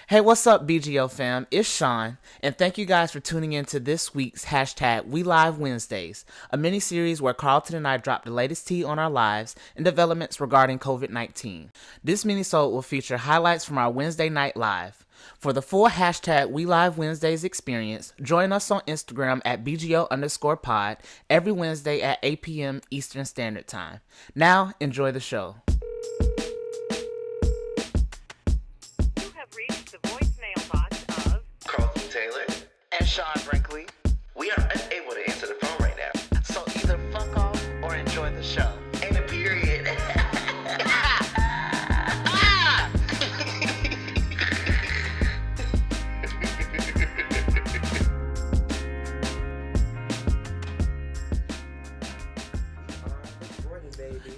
Hey, what's up, BGO fam? It's Sean, and thank you guys for tuning in to this week's hashtag We Live Wednesdays, a mini series where Carlton and I drop the latest tea on our lives and developments regarding COVID-19. This mini-sode will feature highlights from our Wednesday night live. For the full hashtag We Live Wednesdays experience, join us on Instagram at BGO_pod every Wednesday at 8 p.m. Eastern Standard Time. Now, enjoy the show. You have reached the voicemail box of Carlton Taylor And Sean Brinkley. We are unable to answer the phone right now. So either fuck off or enjoy the show. Ain't a period.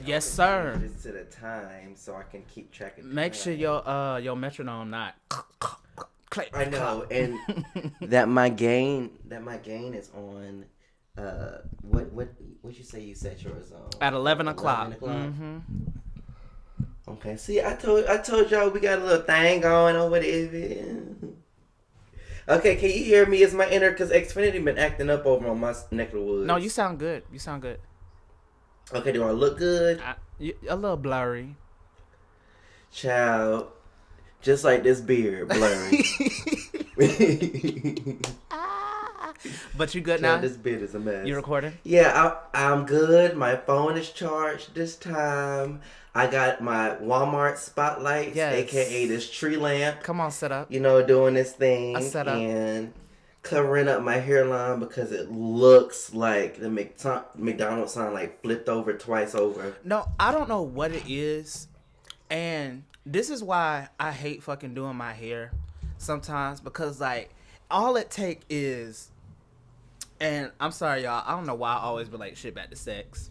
Yes, sir. Just to the time so I can keep track of Make time. sure your metronome not click. I know, and that my gain is on what you say you set yours on At 11 o'clock. 11 o'clock? Mm-hmm. Okay, see, I told y'all we got a little thing going over there. Okay, can you hear me? Is my inner, because Xfinity been acting up over on my neck of the woods. No, you sound good. You sound good. Okay, do I look good? A little blurry. Child, just like this beard, blurry. But you good Child, now? this beard is a mess. You recording? Yeah, I'm good. My phone is charged this time. I got my Walmart spotlights, Yes. aka this tree lamp. Come on, set up. You know, doing this thing I set up. and covering up my hairline because it looks like the McDonald's sign like flipped over twice over. No, I don't know what it is. And this is why I hate fucking doing my hair sometimes, because like all it take is, and I'm sorry y'all, I don't know why I always be like shit back to sex,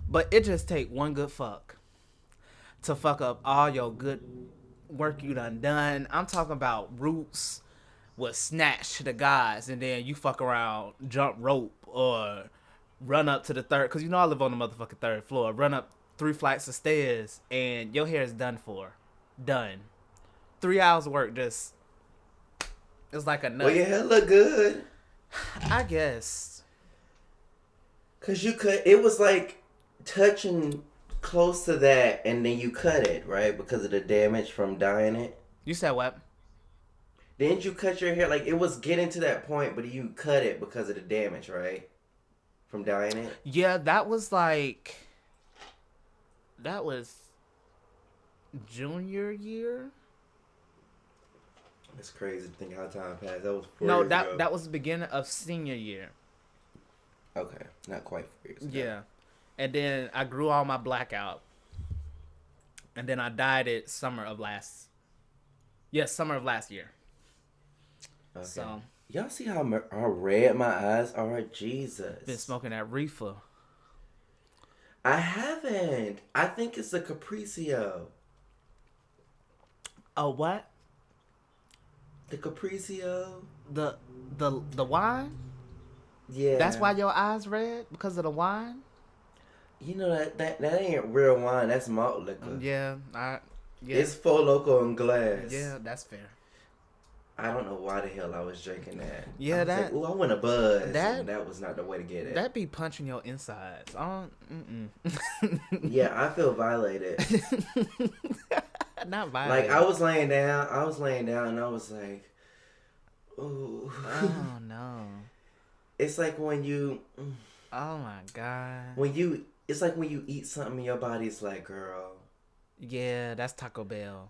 but it just take one good fuck to fuck up all your good work you done. I'm talking about Roots was snatch to the guys, and then you fuck around, jump rope, or run up to the third, because you know I live on the motherfucking third floor, run up 3 flights of stairs, and your hair is done. 3 hours of work just, it's like a nut. Well, your hair look good. I guess. Cause it was like touching close to that, and then you cut it, right? Because of the damage from dyeing it. You said what? Didn't you cut your hair? Like, it was getting to that point, but you cut it because of the damage, right? From dyeing it? Yeah, that was junior year. It's crazy to think how time passed. That was 4 No, years ago. that was the beginning of senior year. Okay, not quite 4 years ago. Yeah. And then I grew all my black out. And then I dyed it summer of last year. Okay. So, Y'all see how red my eyes are? Jesus. been smoking that reefer. I haven't. I think it's the Capriccio. Oh, what? The Capriccio? The wine? Yeah. That's why your eyes red? Because of the wine? You know that ain't real wine. That's malt liquor. Yeah, It's Four Loko in glass. yeah, that's fair. I don't know why the hell I was drinking that. Yeah, I was that- like, ooh, I want a buzz. that- That was not the way to get it. That be punching your insides. Yeah, I feel violated. Not violent. Like, I was laying down, and I was like, ooh. Oh no. It's like when you, Oh my god. it's like when you eat something and your body's like, girl. Yeah, that's Taco Bell.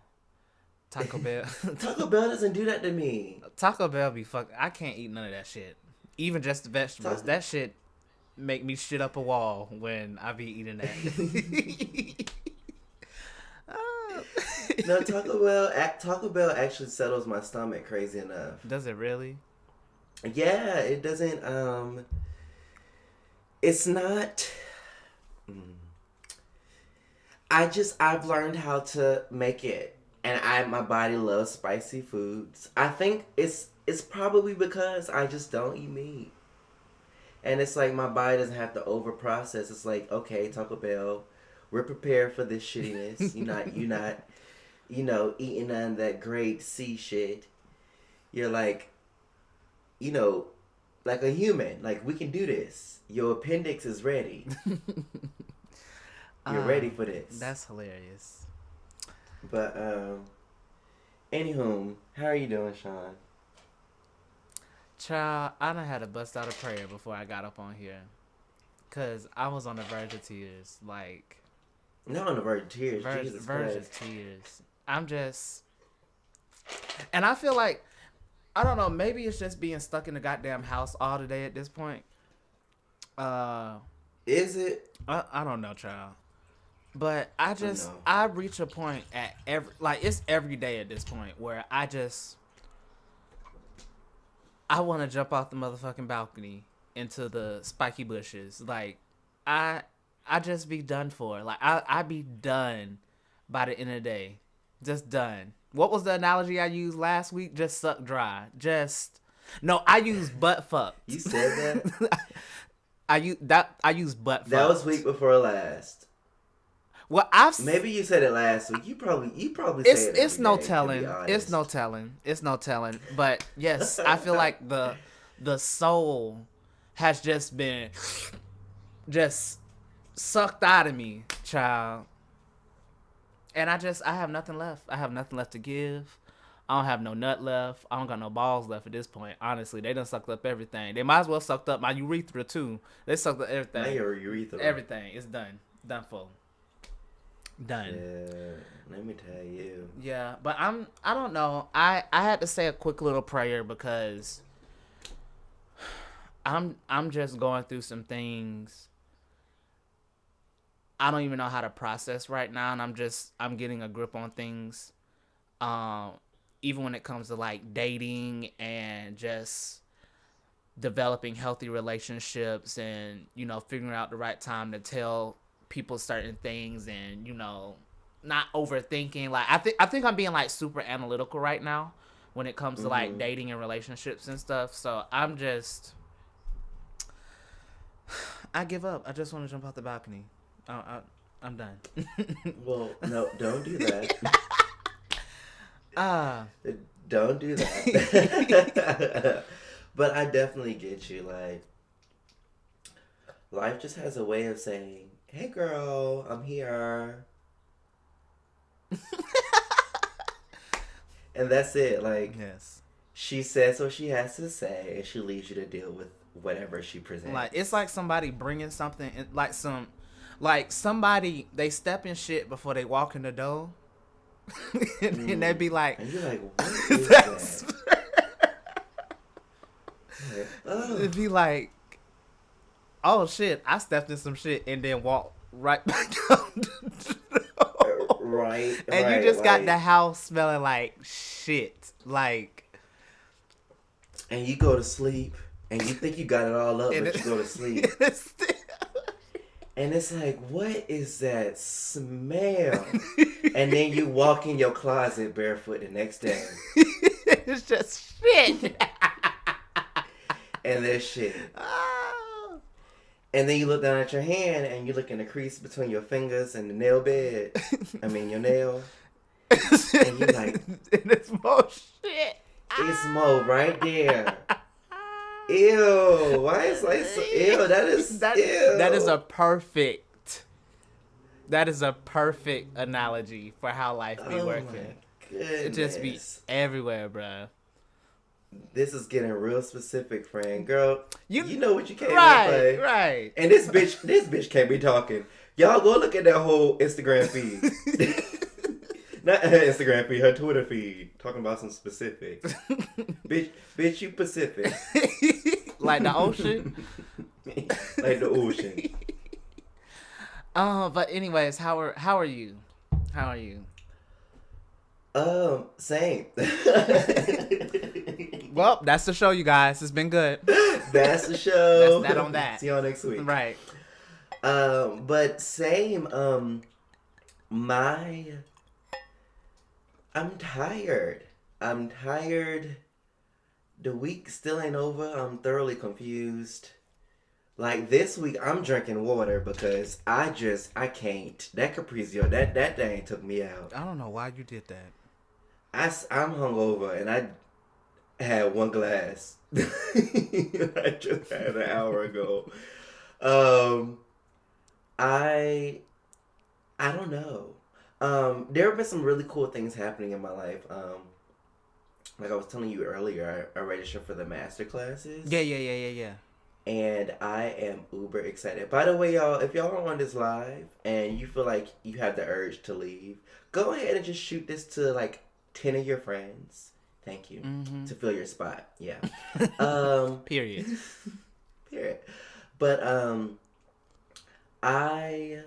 Taco Bell. Taco Bell doesn't do that to me. Taco Bell be fuck. I can't eat none of that shit. Even just the vegetables. Taco- That shit make me shit up a wall when I be eating that. No, Taco Bell actually settles my stomach, crazy enough. Does it really? Yeah, it doesn't, it's not, I've learned how to make it, and my body loves spicy foods. I think it's probably because I just don't eat meat. And it's like my body doesn't have to over process. It's like, okay, Taco Bell, we're prepared for this shittiness. eating none of that great sea shit. You're like, you know, like a human. Like, we can do this. Your appendix is ready. You're ready for this. That's hilarious. But, anywho, how are you doing, Sean? Child, I done had to bust out a prayer before I got up on here. Because I was on the verge of tears. Like, Not on the verge of tears. Jesus verge Christ. of tears. I'm just... And I feel like, I don't know, maybe it's just being stuck in the goddamn house all the day at this point. Is it? I don't know, child. But I just, know. I reach a point at it's every day at this point where I want to jump off the motherfucking balcony into the spiky bushes. Like, I just be done for. Like, I be done by the end of the day. Just done. What was the analogy I used last week? Just suck dry. No, I used butt fucked. You said that? I used butt fucked. That was week before last. Well, Maybe you said it last week. You probably say it. It's no every day, telling. to be honest. It's no telling. But yes, I feel like the soul has just been sucked out of me, child. And I have nothing left. I have nothing left to give. I don't have no nut left. I don't got no balls left at this point. Honestly, they done sucked up everything. They might as well sucked up my urethra too. They sucked up everything. Not your urethra. Everything. It's done. Done for. Done. Yeah, let me tell you. Yeah, but I don't know. I had to say a quick little prayer because I'm just going through some things I don't even know how to process right now, and I'm getting a grip on things. Even when it comes to like dating and just developing healthy relationships and, figuring out the right time to tell people certain things and, not overthinking. Like, I think I'm being like super analytical right now when it comes to like dating and relationships and stuff. So I give up. I just want to jump off the balcony. I'm done. Well, no, don't do that. Don't do that. But I definitely get you. Like, life just has a way of saying, "Hey, girl, I'm here," and that's it. Like, Yes. she says what she has to say, and she leaves you to deal with whatever she presents. Like, it's like somebody bringing something in, like somebody, they step in shit before they walk in the door. And they'd be like, and you're like, what is that? Like, oh. It'd be like, oh shit, I stepped in some shit and then walk right back out the door. Right. And right, you just got like, the house smelling like shit. Like, and you go to sleep and you think you got it all up, but you go to sleep. And it's like, what is that smell? And then you walk in your closet barefoot the next day. It's just shit. And there's shit. Oh. And then you look down at your hand and you look in the crease between your fingers and the nail bed. Your nail. And you're like, and it's more shit. it's Mo right there. Ew. Why is like so ew? That is ew. That is a perfect analogy for how life be working. It just be everywhere, bruh. This is getting real specific, friend. Girl, you know what you came right, to play. Right. And this bitch can't be talking. Y'all go look at that whole Instagram feed. Not her Instagram feed, her Twitter feed. Talking about some specifics. bitch, you Pacific. Like the ocean? Like the ocean. But anyways, how are you? How are you? Same. Well, that's the show, you guys. It's been good. That's the show. That's that on that. See y'all next week. Right. But same. I'm tired. The week still ain't over. I'm thoroughly confused. Like this week, I'm drinking water because I can't. That Capri Sun, that thing took me out. I don't know why you did that. I'm hungover and I had one glass. I just had an hour ago. I don't know. There have been some really cool things happening in my life. Like I was telling you earlier, I registered for the master classes. Yeah. And I am uber excited. By the way, y'all, if y'all are on this live and you feel like you have the urge to leave, go ahead and just shoot this to like 10 of your friends. Thank you. Mm-hmm. To fill your spot. Yeah. Period. Period. But I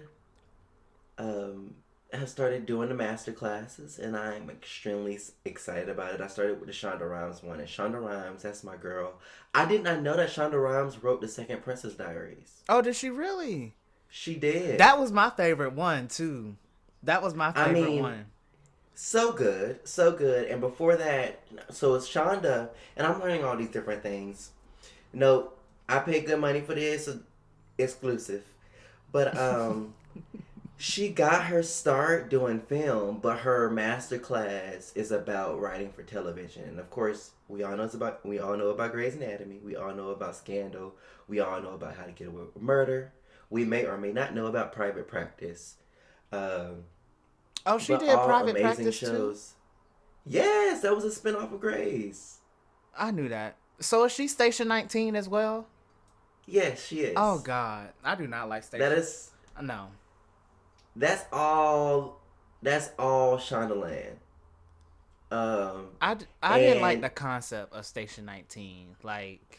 have started doing the master classes and I'm extremely excited about it. I started with the Shonda Rhimes one, and Shonda Rhimes, that's my girl. I did not know that Shonda Rhimes wrote the second Princess Diaries. Oh, did she really? She did. That was my favorite one too. That was my favorite one. So good, so good. And before that, so it's Shonda, and I'm learning all these different things. No, I paid good money for this, exclusive. But she got her start doing film, but her master class is about writing for television. And of course, we all know about Grey's Anatomy. We all know about Scandal. We all know about How to Get Away with Murder. We may or may not know about Private Practice. Oh, she did Private Practice too? Yes, that was a spinoff of Grey's. I knew that. So is she Station 19 as well? Yes, she is. Oh God, I do not like Station. That is no. That's all Shondaland. I didn't like the concept of Station 19. Like,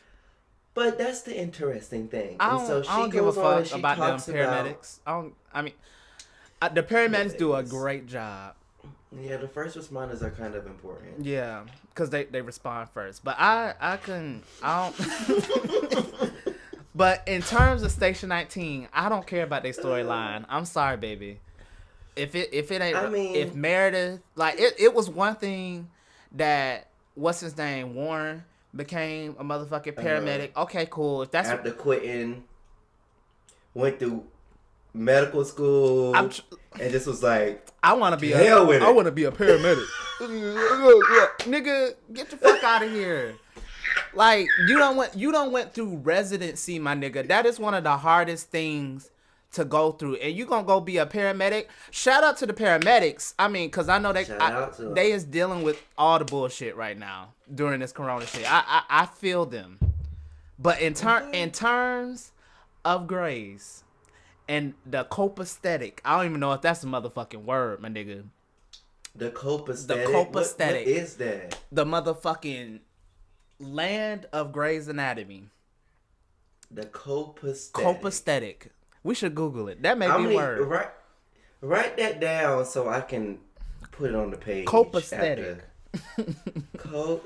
but that's the interesting thing. I don't give a fuck about them paramedics. The paramedics do a great job. Yeah, the first responders are kind of important. Yeah, because they respond first. But I don't. But in terms of Station 19, I don't care about their storyline. I'm sorry, baby. If it ain't, if Meredith, like it was one thing that what's his name, Warren, became a motherfucking paramedic. Okay, cool. If that's after quitting, went through medical school, and just was like, I want to be I want to be a paramedic. Nigga, get the fuck out of here. Like you don't went through residency, my nigga. That is one of the hardest things to go through, and you gonna go be a paramedic. Shout out to the paramedics. I mean, cause I know they is dealing with all the bullshit right now during this corona shit. I feel them, but in terms of Grey's and the copacetic, I don't even know if that's a motherfucking word, my nigga. The copacetic. What is that? The motherfucking land of Grey's Anatomy. The copacetic. Copacetic. We should Google it. That may be a word. Write that down so I can put it on the page. Copacetic.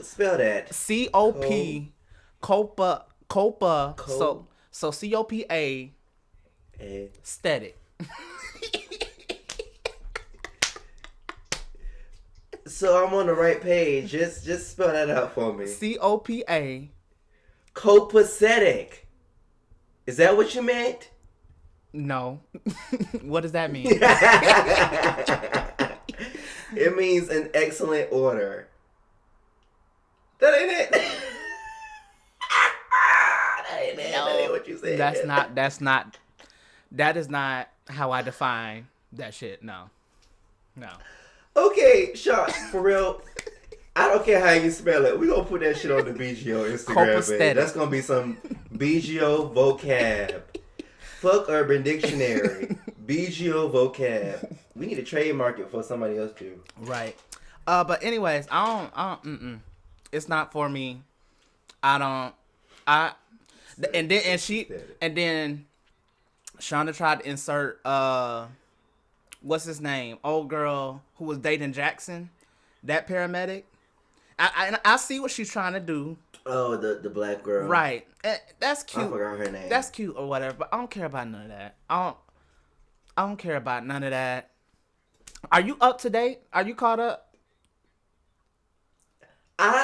Spell that. C-O-P. Copa. So C-O-P-A. Static. So I'm on the right page. Just spell that out for me. C-O-P-A. Copacetic. Is that what you meant? No. What does that mean? It means an excellent order. That ain't it. That ain't what you said. That is not how I define that shit. No. Okay, Sean, for real. I don't care how you spell it. We're going to put that shit on the BGO Instagram page. That's going to be some BGO vocab. Fuck Urban Dictionary. BGO vocab. We need to trademark it for somebody else too. Right. But anyways, I don't it's not for me. And then Shonda tried to insert what's his name? Old girl who was dating Jackson, that paramedic. I see what she's trying to do. Oh, the black girl. Right. That's cute. I forgot her name. That's cute or whatever, but I don't care about none of that. I don't care about none of that. Are you up to date? Are you caught up?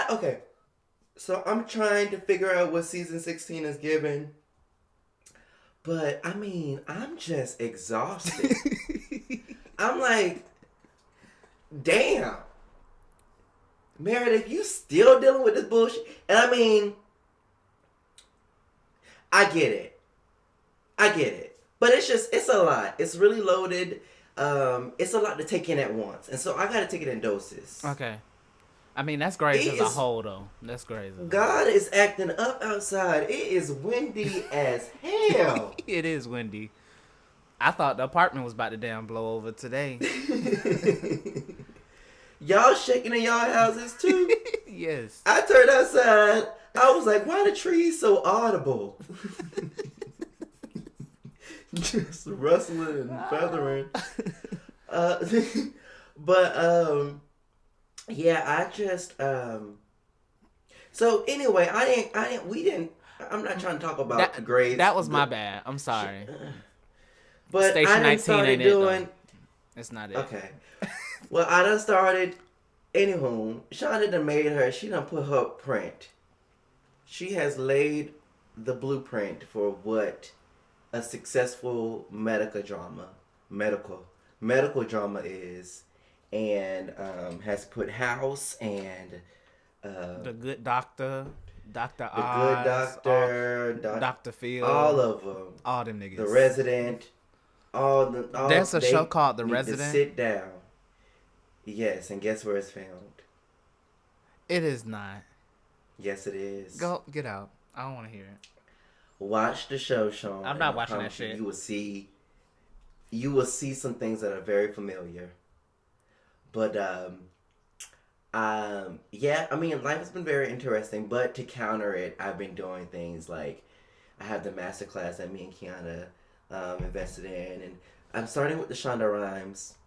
Okay. So I'm trying to figure out what season 16 is giving. But I mean, I'm just exhausted. I'm like, damn. Meredith, you still dealing with this bullshit? And I mean, I get it. But it's a lot. It's really loaded. It's a lot to take in at once. And so I gotta take it in doses. Okay. I mean, that's crazy as a whole, though. That's crazy. God is acting up outside. It is windy as hell. It is windy. I thought the apartment was about to damn blow over today. Y'all shaking in y'all houses too? Yes. I turned outside. I was like, why the trees so audible? Just rustling and feathering. But yeah, I just so anyway, I'm not trying to talk about the grades. That was my bad. I'm sorry. But Station I done 19 started ain't doing it, it's not it. Okay. Well, I done started. Anywho, Shonda done made her. She done put her print. She has laid the blueprint for what a successful medical drama is, and has put House and The Good Doctor, Dr. The Oz, Good Doctor, Dr. Phil, all of them, all them niggas. The Resident, all There's a show called The need to Resident. sit down. Yes, and guess where it's filmed? It is not. Yes, it is. Go get out. I don't want to hear it. Watch the show, Sean. I'm not and I watching that promise shit. You will see some things that are very familiar. But yeah, I mean, life has been very interesting. But to counter it, I've been doing things like I have the master class that me and Kiana invested in, and I'm starting with the Shonda Rhimes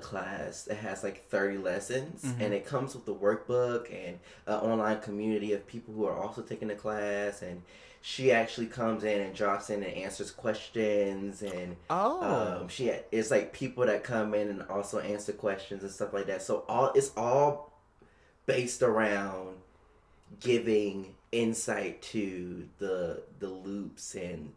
class that has like 30 lessons, and it comes with the workbook and an online community of people who are also taking the class, and she actually comes in and drops in and answers questions, and it's like people that come in and also answer questions and stuff like that. So it's all based around giving insight to the loops and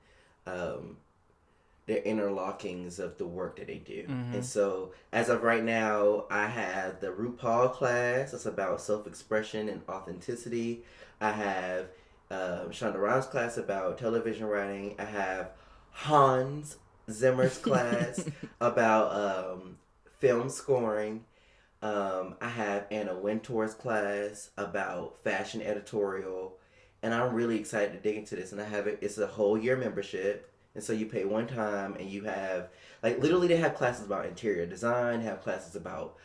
their interlockings of the work that they do. And so as of right now, I have the RuPaul class. It's about self-expression and authenticity. I have Shonda Rhimes class about television writing. I have Hans Zimmer's class about film scoring. I have Anna Wintour's class about fashion editorial. And I'm really excited to dig into this. And it's a whole year membership. And so you pay one time, and you have, like, literally they have classes about interior design, have classes about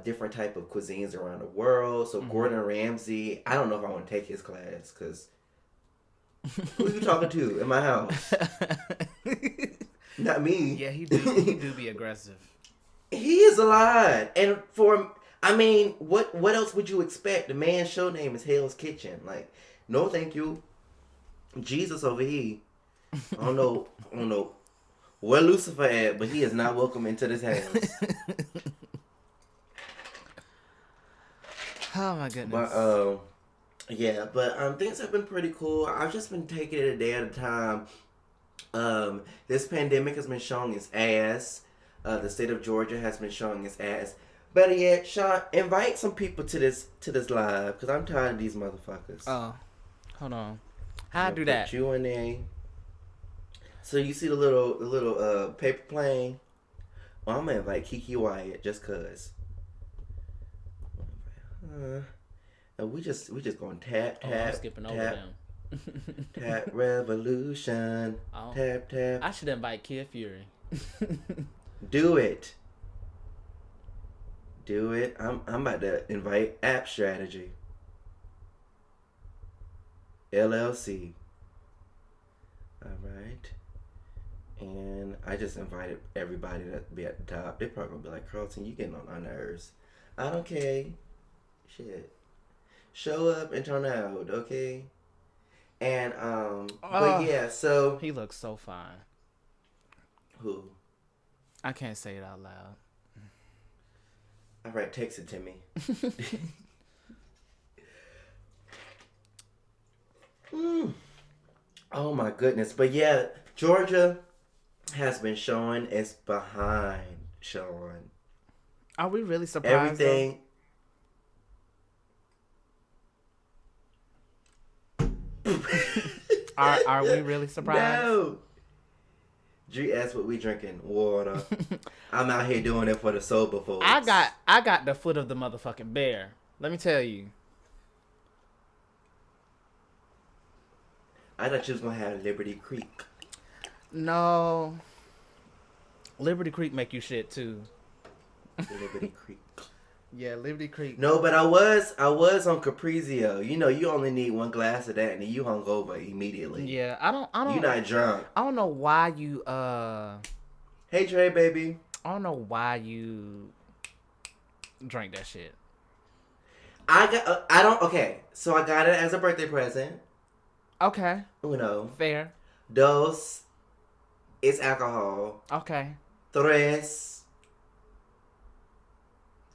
different type of cuisines around the world. So Gordon Ramsay, I don't know if I want to take his class, because who you talking to in my house? Not me. Yeah, he do be aggressive. He is a lot. And what else would you expect? The man's show name is Hell's Kitchen. Like, no thank you. Jesus over here. I don't know where Lucifer at, but he is not welcome into this house. Oh my goodness. But yeah, but things have been pretty cool. I've just been taking it a day at a time. This pandemic has been showing its ass. The state of Georgia has been showing its ass. Better yet, Sean, invite some people to this live, because I'm tired of these motherfuckers. Oh, hold on. How I do that? Put you in there. So you see the little paper plane? Well, I'm gonna invite Kiki Wyatt just cause. We just gonna tap. I'm skipping over them. Tap revolution. Oh. Tap. I should invite Kid Fury. Do it. I'm about to invite App Strategy. LLC. All right. And I just invited everybody to be at the top. They're probably gonna be like, Carlton, you getting on my nerves. I don't care. Shit. Show up and turn out, okay? And but yeah, so he looks so fine. who? I can't say it out loud. All right, text it to me. Oh my goodness. But yeah, Georgia has been showing it's behind showing. Are we really surprised though? Everything. Are we really surprised? No. G asked what we drinking. Water. I'm out here doing it for the sober folks. I got the foot of the motherfucking bear. Let me tell you. I thought you was gonna have Liberty Creek. No. Liberty Creek make you shit too. Liberty Creek. Yeah, Liberty Creek. No, but I was on Caprizio. You know, you only need one glass of that and then you hung over immediately. Yeah, I don't You not drunk. I don't know why you Hey Dre, baby. I don't know why you drank that shit. Okay, so I got it as a birthday present. Okay. Uno. Fair. Dos. It's alcohol. Okay. Tres.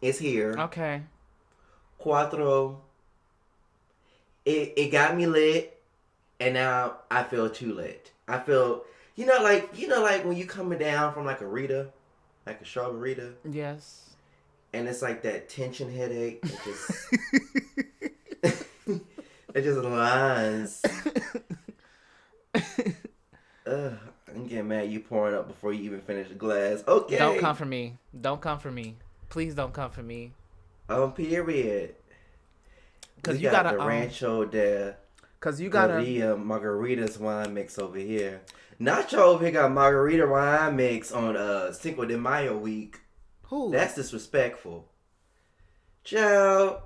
It's here. Okay. Cuatro. It got me lit, and now I feel too lit. I feel, like when you coming down from like a Rita, like a strawberry Rita, Yes. and it's like that tension headache. It just, it just lines. I'm getting mad. You pouring up before you even finish the glass. Okay. Don't come for me. Don't come for me. Please don't come for me. Period. Because We you got gotta. the Rancho de Because you gotta. Maria Margaritas wine mix over here. Nacho over here got margarita wine mix on Cinco de Mayo week. Who? That's disrespectful. Ciao,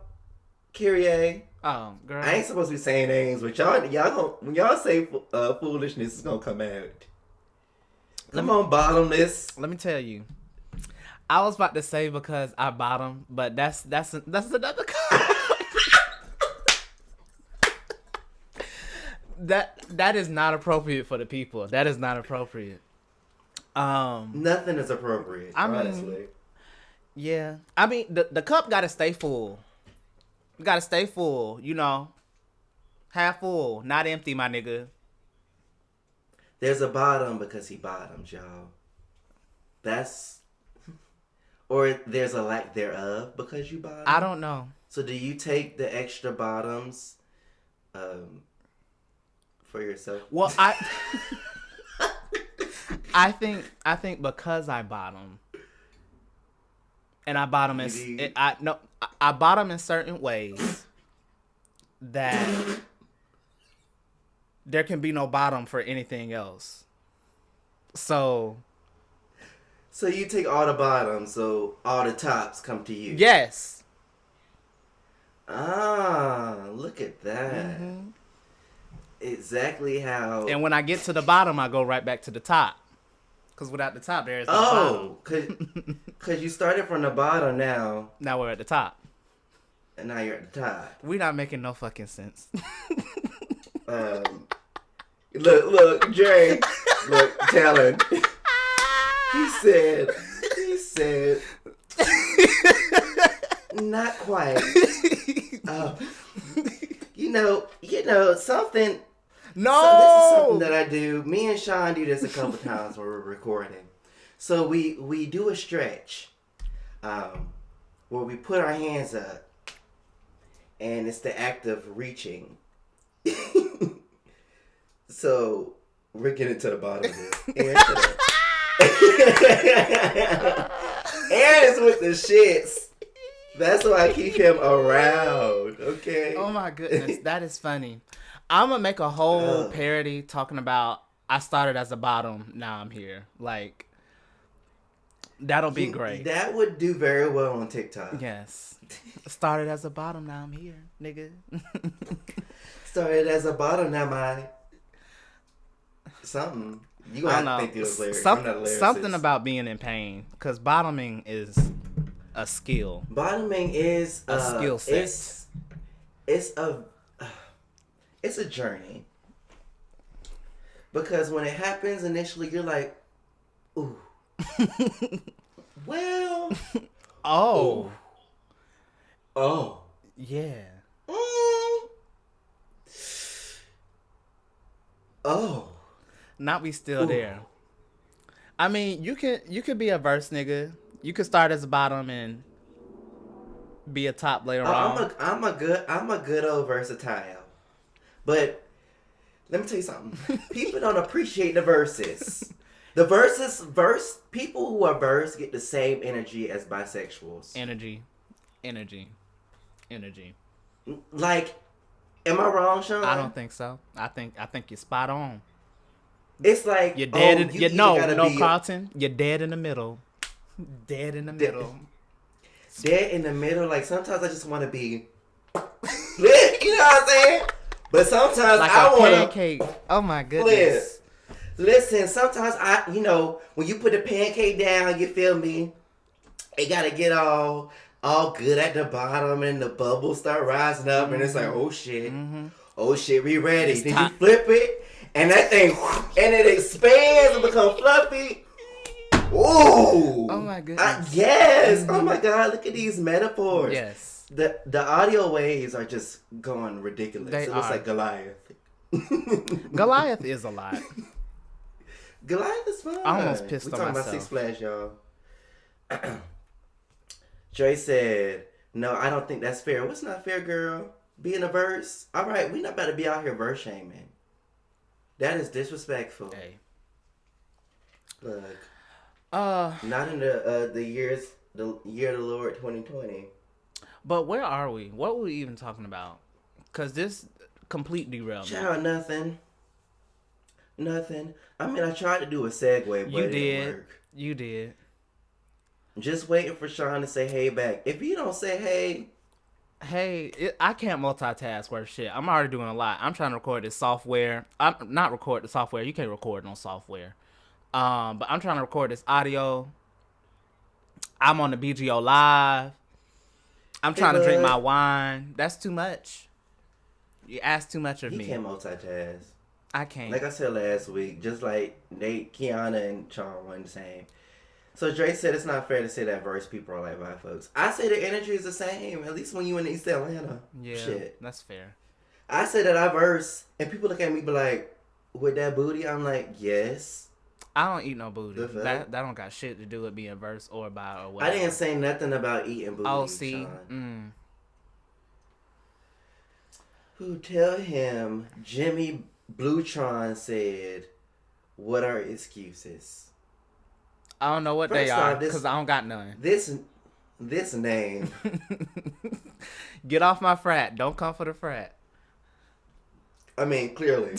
Kyrie. Oh, girl. I ain't supposed to be saying names, but y'all when y'all say foolishness, it's gonna come out. Come on, bottomless. Let me tell you. I was about to say because I bottom, but that's another. That is not appropriate for the people. That is not appropriate. Nothing is appropriate. I mean- honestly. Yeah. I mean, the cup gotta stay full. Gotta stay full. Half full, not empty, my nigga. There's a bottom because he bottoms, y'all. Or there's a lack thereof because you bottom. I don't know. So do you take the extra bottoms, for yourself? Well, I think because I bottom, and I bottom I bottom in certain ways that there can be no bottom for anything else. So you take all the bottoms, so all the tops come to you. yes. Ah, look at that. Mm-hmm. Exactly how. And when I get to the bottom, I go right back to the top. Because without the top, there is no bottom. Because you started from the bottom now, Now we're at the top. and now you're at the top. We're not making no fucking sense. Look, Jay. Look, Talon. He said, not quite. Something. No! So this is something that I do. Me and Sean do this a couple times when we're recording. So we do a stretch, where we put our hands up, and it's the act of reaching. So we're getting to the bottom of this. Aaron is with the shits. That's why I keep him around. Okay. Oh my goodness, that is funny. I'm gonna make a whole parody talking about I started as a bottom, now I'm here. Like, that'll be great. That would do very well on TikTok. Yes. Started as a bottom, now I'm here, nigga. Started as a bottom, now my something. You gonna have to think through the lyrics. I'm not a lyricist. Something about being in pain, because bottoming is a skill. Bottoming is A skill set. It's a journey. Because when it happens initially, you're like, ooh. Well. Oh. Ooh. Oh. Yeah. Oh. Not we still Ooh. there. I mean, you could be a verse nigga. You could start as a bottom and be a top later Oh, on. I'm a good old versatile. But let me tell you something. People don't appreciate the verses. The verse people who are verse get the same energy as bisexuals. Energy. Like, am I wrong, Sean? I don't think so. I think you're spot on. It's like You're dead. you No, either gotta be Carlton. You're dead in the middle. Dead in the middle. dead in the middle. Like sometimes I just want to be, lit, you know what I'm saying? But sometimes Like I a want to pancake. Oh my goodness. Listen, sometimes when you put the pancake down, you feel me? It gotta get all good at the bottom, and the bubbles start rising up, and it's like, oh shit, we ready. It's Then time. you flip it, and that thing, and it expands and become fluffy. Ooh! Oh my goodness. Yes! Oh my god! Look at these metaphors. Yes. The audio waves are just going ridiculous. They It looks are. like Goliath. Goliath is a lot. Goliath is fun. I almost pissed we on talking myself. about Six Flags, y'all. Dre said, "No, I don't think that's fair." What's not fair, girl? Being a verse. All right, we not about to be out here verse shaming. That is disrespectful. Hey. Look, Uh, not in the year of the Lord 2020. but where are we? What were we even talking about? Cause this complete derailment. Child, nothing. I mean, I tried to do a segue, but You it did. didn't work. You did. Just waiting for Sean to say hey back. If you don't say hey, Hey, I can't multitask worth shit. I'm already doing a lot. I'm trying to record this software. I'm not record the software. You can't record on software. But I'm trying to record this audio. I'm on the BGO live. I'm Hey, trying to drink bud. my wine. That's too much. You ask too much of he me. can't multitask. I can't. Like I said last week, just like Nate, Kiana, and Sean weren't the same. So Dre said it's not fair to say that verse people are like white folks. I say the energy is the same, at least when you in East Atlanta. Yeah, Shit. that's fair. I say that I verse, and people look at me be like, with that booty? I'm like, yes. I don't eat no booty. The fuck? That don't got shit to do with being verse or bi or I whatever. didn't say nothing about eating booty, Oh, see, Sean. Who tell him Jimmy Bluetron said, what are excuses? I don't know what First they are off, this- because I don't got none. This name. Get off my frat. Don't come for the frat. I mean, clearly.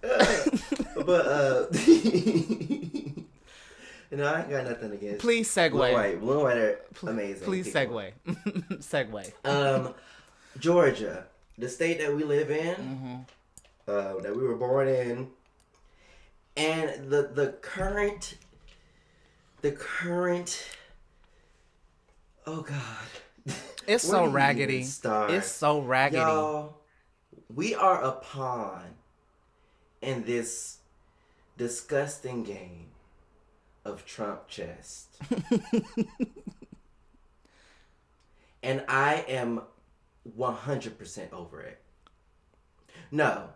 But no, I ain't got nothing against. Please segue. Blue and white are amazing. Please people. segue. segue. Georgia, the state that we live in, that we were born in, and the current. Oh God, It's Where so do you raggedy. even start? It's so raggedy. Y'all, we are a pawn in this disgusting game of Trump chess. And I am 100% over it. No,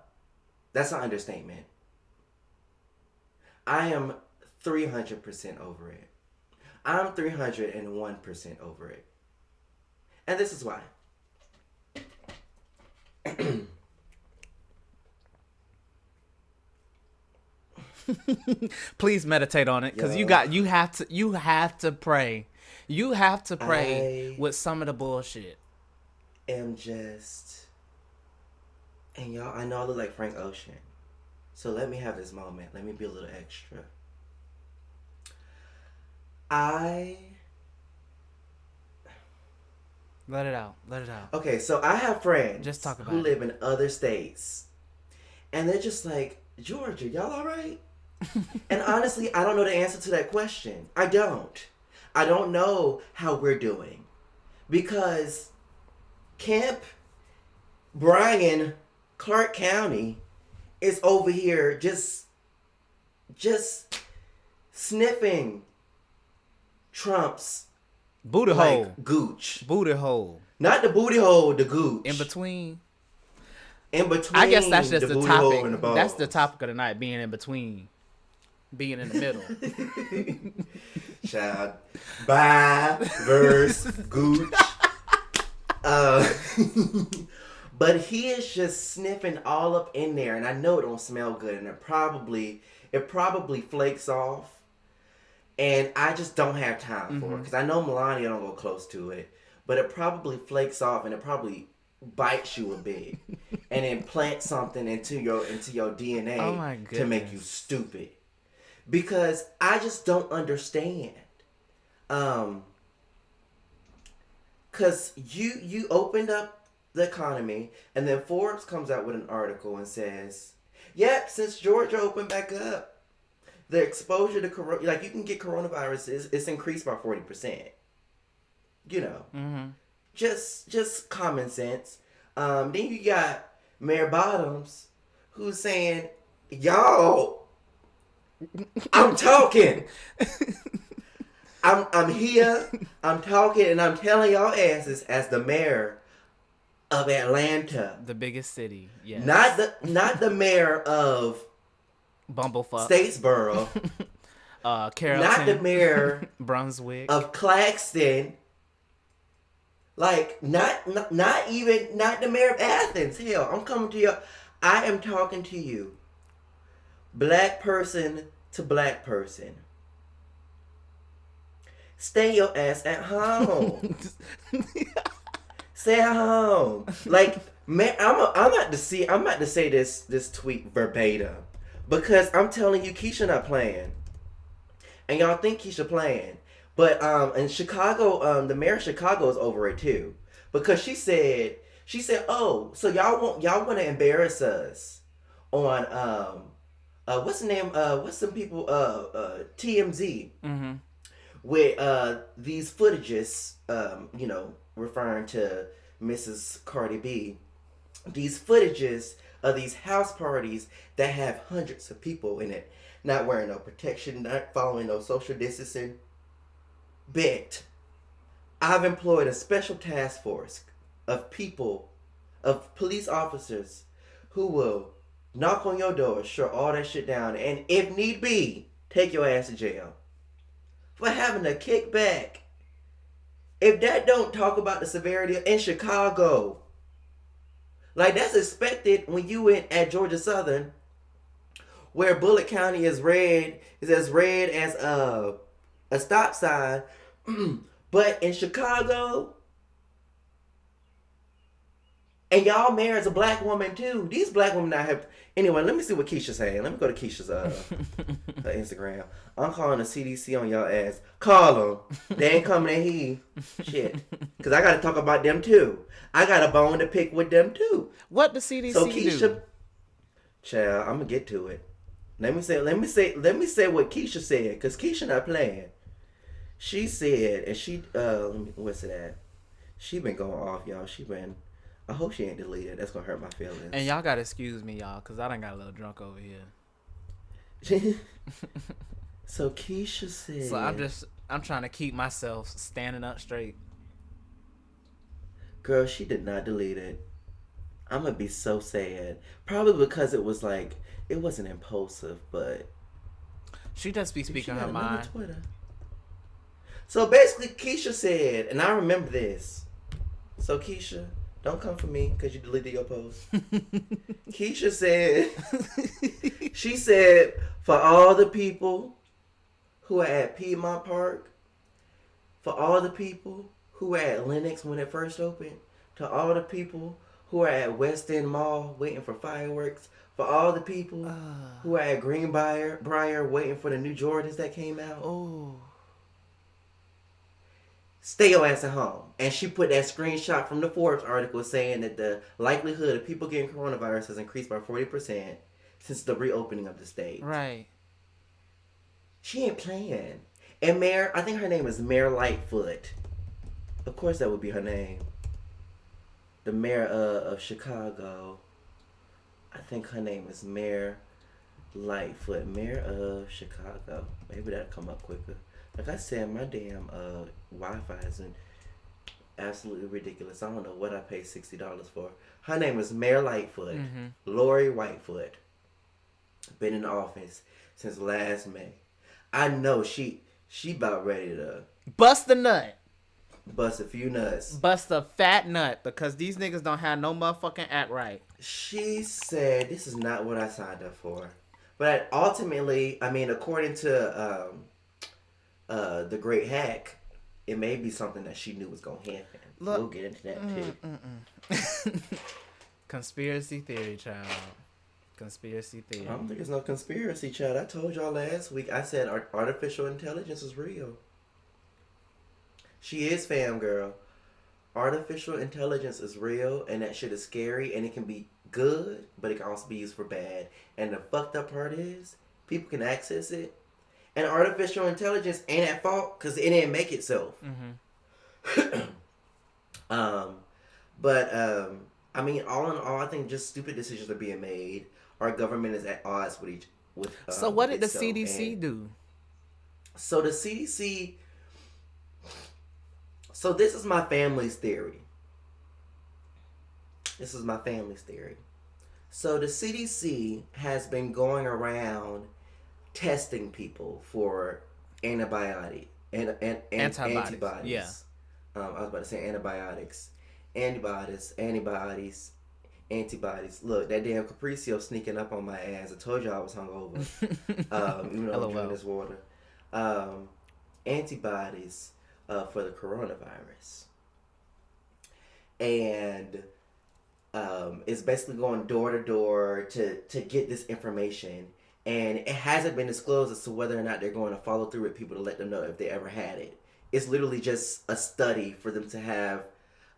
that's an understatement. I am 300% over it. I'm 301% over it. And this is why. Please meditate on it because Yo. you have to pray. You have to pray I- with some of the bullshit. Am just, and y'all, I know I look like Frank Ocean, so let me have this moment. Let me be a little extra. Let it out. Let it out. Okay, so I have friends Just talk about who it. live in other states, and they're just like, Georgia, y'all all right? And honestly, I don't know the answer to that question. I don't know how we're doing, because Camp Bryan, Clark County, is over here just sniffing Trump's Booty hole. like gooch. Booty hole. Not the booty hole, the gooch. In between. In between. I guess that's just the booty hole and topic. balls. That's the topic of the night, being in between. Being in the middle. Child. Bi, verse, gooch. But he is just sniffing all up in there, and I know it don't smell good, and it probably flakes off. And I just don't have time for it, because I know Melania don't go close to it, but it probably flakes off, and it probably bites you a bit, and implants something into your DNA to make you stupid. Because I just don't understand. Because you opened up the economy, and then Forbes comes out with an article and says, yep, since Georgia opened back up, the exposure to like you can get coronavirus it's increased by 40%. You know, just common sense. Then you got Mayor Bottoms, who's saying, y'all, I'm talking. I'm here. I'm talking, and I'm telling y'all asses as the mayor of Atlanta, The biggest city. Yes. not the mayor of Bumblefuck. Statesboro. Carrollton. Not the mayor Brunswick. of Claxton. Like not the mayor of Athens. Hell, I'm coming to you. I am talking to you. Black person to black person. Stay your ass at home. Stay at home. Like, man, I'm about to say this tweet verbatim, because I'm telling you, Keisha not playing, and y'all think Keisha playing, but in Chicago, the mayor of Chicago is over it too, because she said, oh, so y'all want to embarrass us on what's the name? What's some people? TMZ. Mm-hmm. With these footages, referring to Mrs. Cardi B, these footages of these house parties that have hundreds of people in it, not wearing no protection, not following no social distancing. Bet I've employed a special task force of people, of police officers, who will knock on your door, shut all that shit down, and if need be, take your ass to jail for having a kickback. If that don't talk about the severity in Chicago, like that's expected when you went at Georgia Southern, where Bullitt County is as red as a stop sign, but in Chicago, and y'all mayor is a black woman too. These black women not have. Anyway, let me see what Keisha's saying. Let me go to Keisha's her Instagram. I'm calling the CDC on y'all ass. Call them. They ain't coming in here. Shit. Because I got to talk about them too. I got a bone to pick with them too. What the CDC so Keisha, do? Child, I'm gonna get to it. Let me say what Keisha said, because Keisha not playing. She said, and she what's it at? She been going off, y'all. I hope she ain't deleted. That's gonna hurt my feelings. And y'all gotta excuse me, y'all, because I done got a little drunk over here. So Keisha said. So I'm trying to keep myself standing up straight. Girl, she did not delete it. I'm gonna be so sad. Probably because it wasn't impulsive, but she just be speaking her mind. Twitter. So basically, Keisha said, and I remember this. So Keisha, don't come for me because you deleted your post. Keisha said, she said, for all the people who are at Piedmont Park, for all the people who were at Lenox when it first opened, to all the people who are at West End Mall waiting for fireworks, for all the people who are at Greenbrier waiting for the new Jordans that came out. Oh. Stay your ass at home. And she put that screenshot from the Forbes article saying that the likelihood of people getting coronavirus has increased by 40% since the reopening of the state. Right. She ain't playing. And Mayor, I think her name is Mayor Lightfoot. Of course that would be her name. The mayor of Chicago. I think her name is Mayor Lightfoot. Mayor of Chicago. Maybe that'll come up quicker. Like I said, my damn Wi-Fi is absolutely ridiculous. I don't know what I paid $60 for. Her name is Mayor Lightfoot, Lori Whitefoot. Been in the office since last May. I know she about ready to Bust the nut. bust a few nuts. Bust a fat nut because these niggas don't have no motherfucking act right. She said, "This is not what I signed up for." But ultimately, I mean, according to the Great Hack, it may be something that she knew was gonna happen. Look, we'll get into that too. Conspiracy theory, child. Conspiracy theory. I don't think it's no conspiracy, child. I told y'all last week. I said artificial intelligence is real. She is, fam girl. Artificial intelligence is real, and that shit is scary, and it can be good, but it can also be used for bad. And the fucked up part is, people can access it, and artificial intelligence ain't at fault because it didn't make itself. I mean, all in all, I think just stupid decisions are being made. Our government is at odds with. So what did the itself, CDC and do? so the CDC. So this is my family's theory. So the CDC has been going around testing people for antibodies. Yeah. I was about to say antibiotics. Antibodies. Look, that damn Capriccio sneaking up on my ass. I told you I was hungover. Even though I'm drinking this water. Antibodies for the coronavirus. And it's basically going door to door to get this information. And it hasn't been disclosed as to whether or not they're going to follow through with people to let them know if they ever had it. It's literally just a study for them to have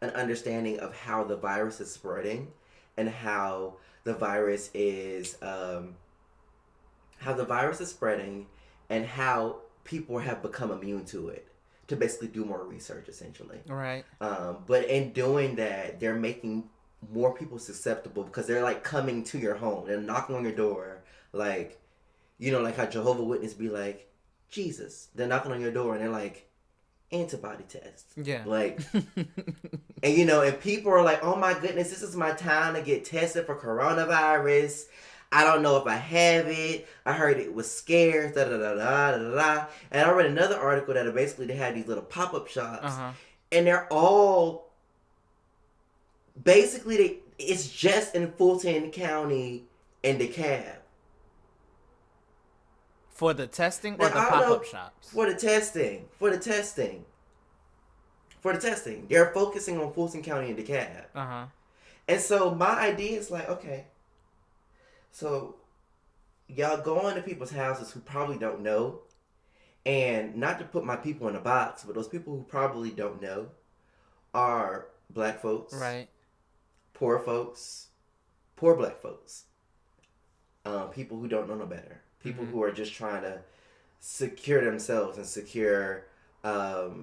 an understanding of how the virus is spreading and how the virus is spreading and how people have become immune to it, to basically do more research essentially. Right. But in doing that, they're making more people susceptible because they're like coming to your home. They're knocking on your door, like, you know, like how Jehovah's Witness be like, Jesus. They're knocking on your door and they're like, antibody tests. Yeah. Like, and you know, and people are like, oh my goodness, this is my time to get tested for coronavirus. I don't know if I have it. I heard it was scarce. Da da da da da da. And I read another article that basically they had these little pop-up shops, and they're all basically it's just in Fulton County and DeKalb. For the testing or the pop-up shops? For the testing. They're focusing on Fulton County and DeKalb. And so my idea is like, okay, so y'all go into people's houses who probably don't know, and not to put my people in a box, but those people who probably don't know are black folks, right? Poor folks, poor black folks, people who don't know no better, people who are just trying to secure themselves and secure. There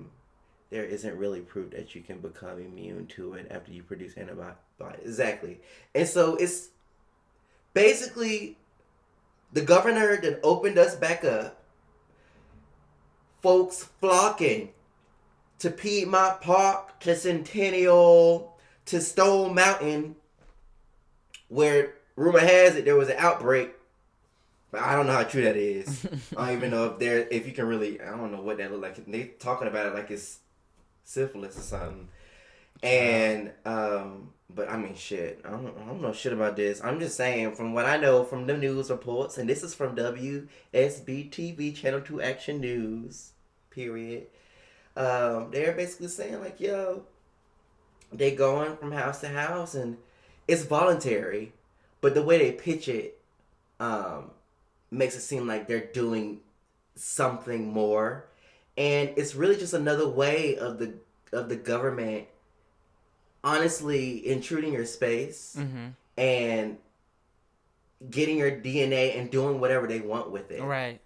isn't really proof that you can become immune to it after you produce antibodies. Exactly, and so it's. Basically, the governor then opened us back up. Folks flocking to Piedmont Park, to Centennial, to Stone Mountain, where rumor has it there was an outbreak. But I don't know how true that is. I don't even know if you can really. I don't know what that look like. They talking about it like it's syphilis or something. And but I mean, shit. I don't know shit about this. I'm just saying from what I know from the news reports, and this is from WSB-TV Channel 2 Action News. Period. They're basically saying like, yo, they going from house to house, and it's voluntary, but the way they pitch it, makes it seem like they're doing something more, and it's really just another way of the government. Honestly, intruding your space and getting your DNA and doing whatever they want with it. Right.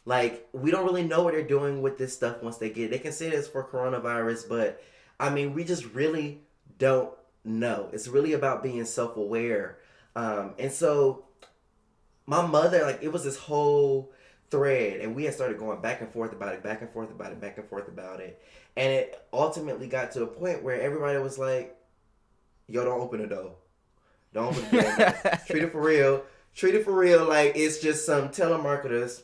Like, we don't really know what they're doing with this stuff once they get it. They can say it's for coronavirus, but, I mean, we just really don't know. It's really about being self-aware. And so, my mother, like, it was this whole thread, and we had started going back and forth about it, back and forth about it, back and forth about it, and it ultimately got to a point where everybody was like, "Yo, don't open the door, don't open the door, treat it for real, treat it for real, like it's just some telemarketers,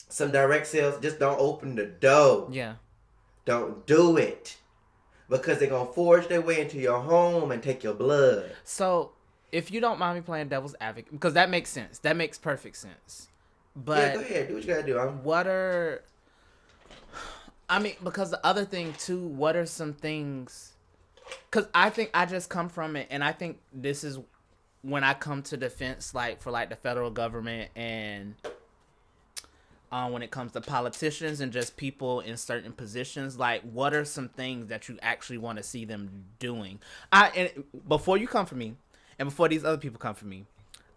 some direct sales, just don't open the door, Yeah. don't do it, because they're gonna forge their way into your home and take your blood." So, if you don't mind me playing devil's advocate, because that makes sense. That makes perfect sense. But Yeah, go ahead, do what you gotta do. what are... I mean, because the other thing, too, what are some things... Because I think I just come from it, and I think this is when I come to defense, like, for, like, the federal government and when it comes to politicians and just people in certain positions, like, what are some things that you actually want to see them doing? And before you come for me, and before these other people come for me,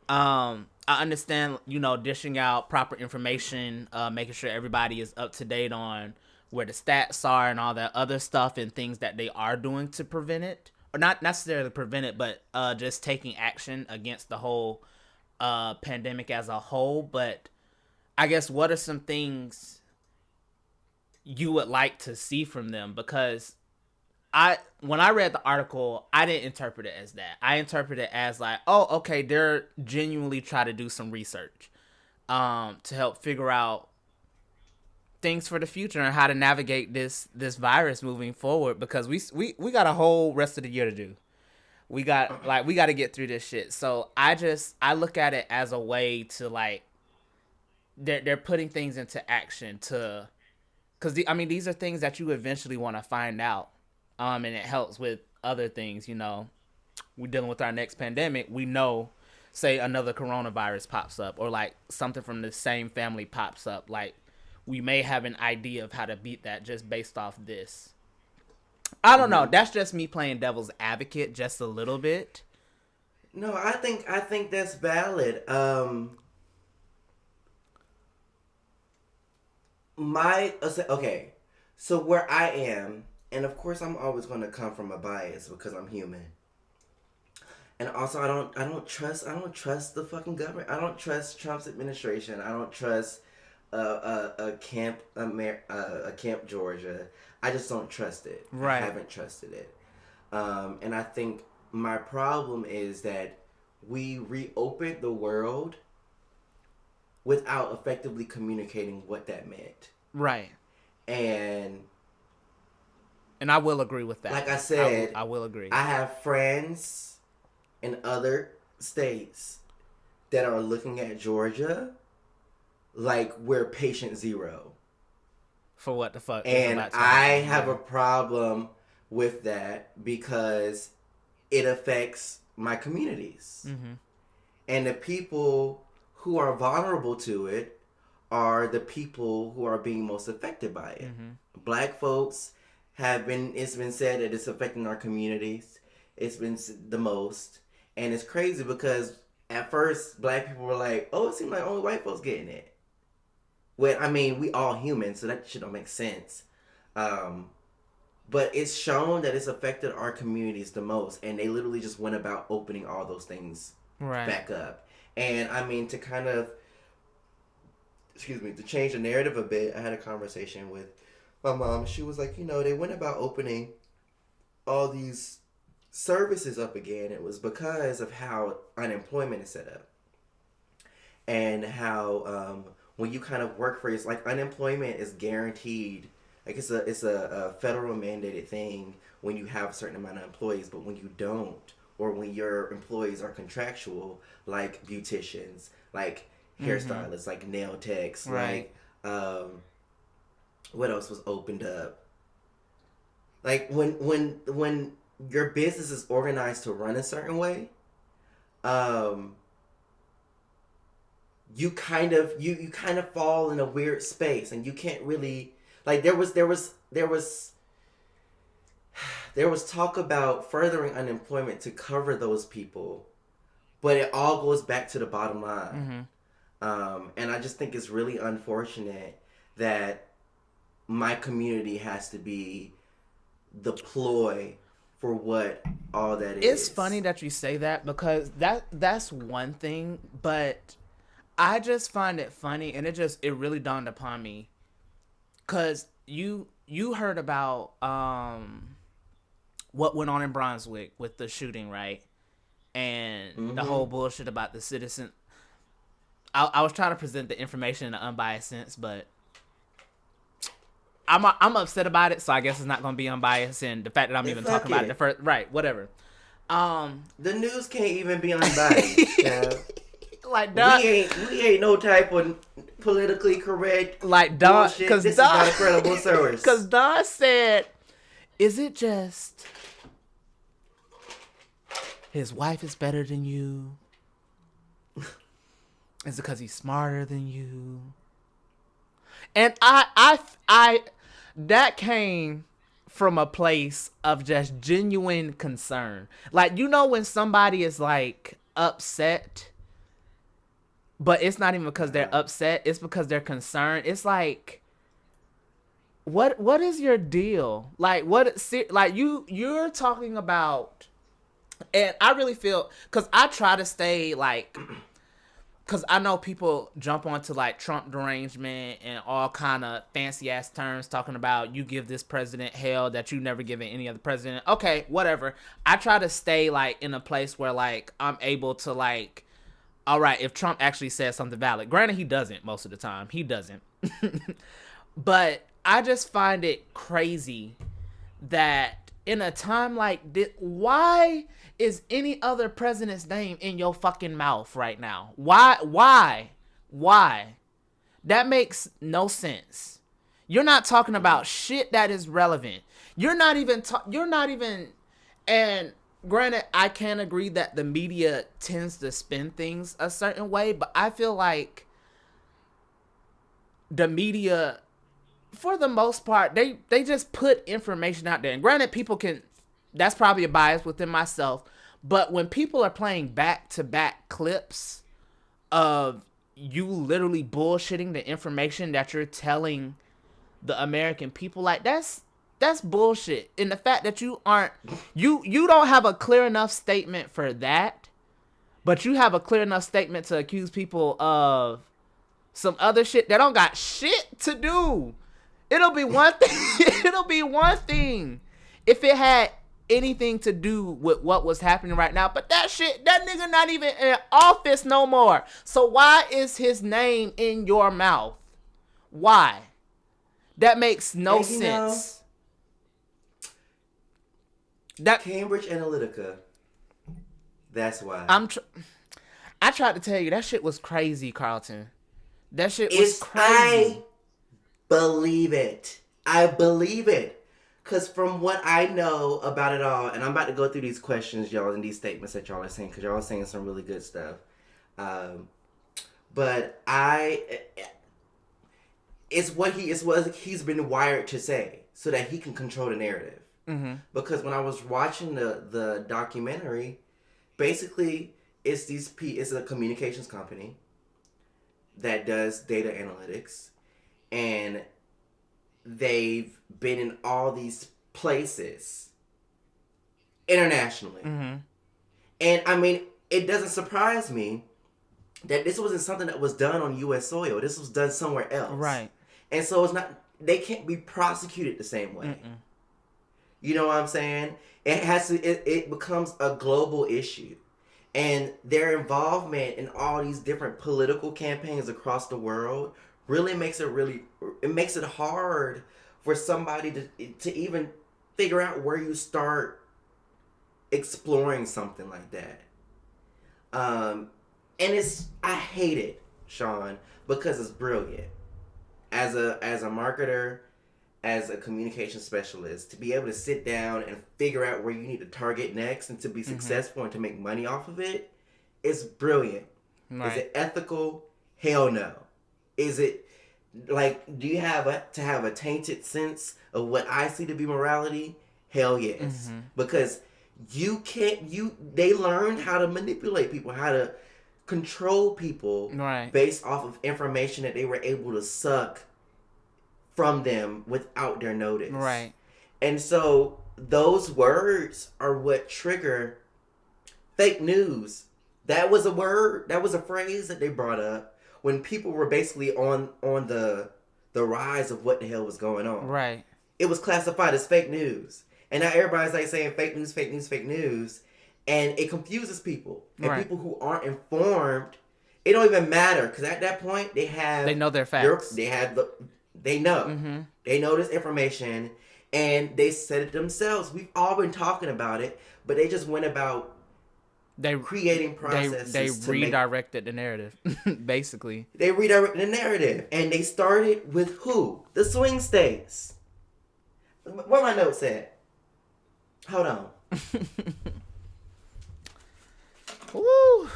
I understand, dishing out proper information, making sure everybody is up to date on where the stats are and all that other stuff and things that they are doing to prevent it. Or not necessarily prevent it, but just taking action against the whole pandemic as a whole. But I guess what are some things you would like to see from them? Because when I read the article, I didn't interpret it as that. I interpret it as like, oh, okay, they're genuinely trying to do some research to help figure out things for the future and how to navigate this virus moving forward, because we got a whole rest of the year to do. We got to get through this shit. So I look at it as a way to, like, they're putting things into action to, because these are things that you eventually want to find out. And it helps with other things, We're dealing with our next pandemic. We know, say another coronavirus pops up, or like something from the same family pops up. Like, we may have an idea of how to beat that just based off this. I don't know. That's just me playing devil's advocate just a little bit. No, I think that's valid. Okay, so where I am. And of course, I'm always going to come from a bias because I'm human. And also, I don't trust the fucking government. I don't trust Trump's administration. I don't trust Camp Georgia. I just don't trust it. Right. I haven't trusted it. And I think my problem is that we reopened the world without effectively communicating what that meant. Right. And I will agree with that. Like I said, I will agree. I have friends in other states that are looking at Georgia like we're patient zero. For what the fuck? And I have a problem with that because it affects my communities. Mm-hmm. And the people who are vulnerable to it are the people who are being most affected by it. Mm-hmm. Black folks it's been said that it's affecting our communities. It's been the most. And it's crazy because at first black people were like, oh, it seems like only white folks getting it. Well, we all human, so that shit don't make sense. But it's shown that it's affected our communities the most. And they literally just went about opening all those things back up. And to kind of, to change the narrative a bit, I had a conversation with my mom. She was like, they went about opening all these services up again. It was because of how unemployment is set up. And how when you kind of work for it, it's like unemployment is guaranteed. Like it's a federal mandated thing when you have a certain amount of employees, but when you don't, or when your employees are contractual, like beauticians, like hairstylists, like nail techs, right. like what else was opened up? Like when your business is organized to run a certain way, you kind of fall in a weird space, and you can't really, like, there was talk about furthering unemployment to cover those people, but it all goes back to the bottom line. Mm-hmm. And I just think it's really unfortunate that my community has to be the ploy for what all that is. It's funny that you say that, because that's one thing, but I just find it funny, and it really dawned upon me, cause you heard about what went on in Brunswick with the shooting, right? And the whole bullshit about the citizen. I was trying to present the information in an unbiased sense, but I'm upset about it, so I guess it's not going to be unbiased. And the fact that I'm even talking about it, the first, right, whatever. The news can't even be unbiased. Like Don, we ain't no type of politically correct like Don, because this is not a credible source. Because Don said, "Is it just his wife is better than you? Is it because he's smarter than you?" And I that came from a place of just genuine concern. Like, you know, when somebody is like upset, but it's not even because they're upset, it's because they're concerned. It's like, what is your deal? Like, like you're talking about, and I really feel, because I try to stay like, because I know people jump onto like Trump derangement and all kind of fancy ass terms talking about you give this president hell that you never given any other president. Okay, whatever. I try to stay like in a place where like I'm able to like, all right, if Trump actually says something valid. Granted, he doesn't most of the time. He doesn't. But I just find it crazy that in a time like this, why is any other president's name in your fucking mouth right now? Why? That makes no sense. You're not talking about shit that is relevant. You're not even, and granted, I can agree that the media tends to spin things a certain way, but I feel like the media, for the most part, they just put information out there. And granted, people can, that's probably a bias within myself, but when people are playing back-to-back clips of you literally bullshitting the information that you're telling the American people, like, that's bullshit. And the fact that you don't have a clear enough statement for that, but you have a clear enough statement to accuse people of some other shit that don't got shit to do. It'll be one thing if it had anything to do with what was happening right now. But that nigga not even in office no more. So why is his name in your mouth? Why? That makes no sense. That Cambridge Analytica. That's why. I tried to tell you that shit was crazy, Carlton. That shit was crazy. I believe it. Because from what I know about it all, and I'm about to go through these questions, y'all, and these statements that y'all are saying, because y'all are saying some really good stuff. But it's what he's been wired to say, so that he can control the narrative. Mm-hmm. Because when I was watching the documentary, basically it's a communications company that does data analytics, and they've been in all these places internationally. Mm-hmm. And I mean, it doesn't surprise me that this wasn't something that was done on U.S. soil. This was done somewhere else. Right. And so they can't be prosecuted the same way. Mm-mm. You know what I'm saying? It becomes a global issue. And their involvement in all these different political campaigns across the world really makes it hard for somebody to even figure out where you start exploring something like that. And I hate it, Sean, because it's brilliant. As a marketer, as a communication specialist, to be able to sit down and figure out where you need to target next and to be successful and to make money off of it, it's brilliant. Right. Is it ethical? Hell no. Is it, like, do you have to have a tainted sense of what I see to be morality? Hell yes. Mm-hmm. Because they learned how to manipulate people, how to control people, right, based off of information that they were able to suck from them without their notice. Right. And so those words are what trigger fake news. That was a word, that was a phrase that they brought up. when people were basically on the rise of what the hell was going on. Right. It was classified as fake news. And now everybody's like saying fake news, fake news, fake news. And it confuses people. And Right. people who aren't informed, it don't even matter. Because at that point, they know their facts. They know. Mm-hmm. They know this information. And they said it themselves. We've all been talking about it. But they just went about creating processes. They redirected the narrative, basically. They redirected the narrative. And they started with who? The swing states. Where my notes at? Hold on. Woo!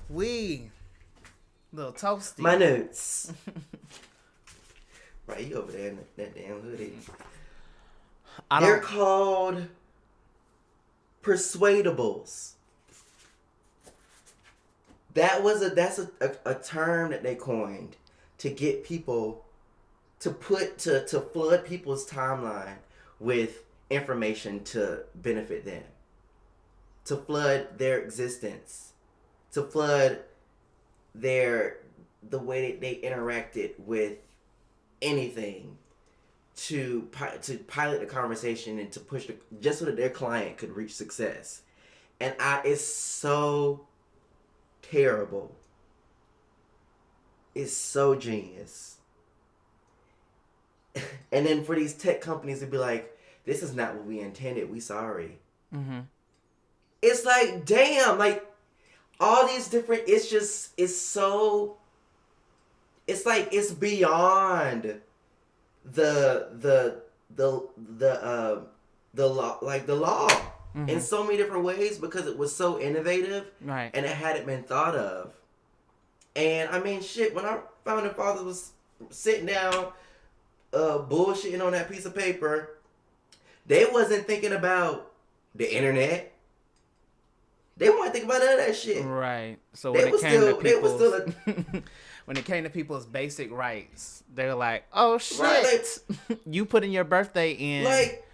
We little toasty. My notes. Right, you over there in that damn hoodie. They're called persuadables. That's a term that they coined to get people to flood people's timeline with information to benefit them, to flood their existence, to flood the way that they interacted with anything, to pilot the conversation and to push just so that their client could reach success. And it's so terrible. It's so genius. And then for these tech companies to be like, this is not what we intended. We sorry. Mm-hmm. It's like, damn, like all these different, it's like, it's beyond the law, like the law in so many different ways because it was so innovative. Right. And it hadn't been thought of. And I mean, shit, when our founding fathers was sitting down, bullshitting on that piece of paper, they wasn't thinking about the internet. They weren't thinking about none of that shit. Right. So when it came to people's, when when it came to people's basic rights, they were like, "Oh shit, right, like, you putting your birthday in like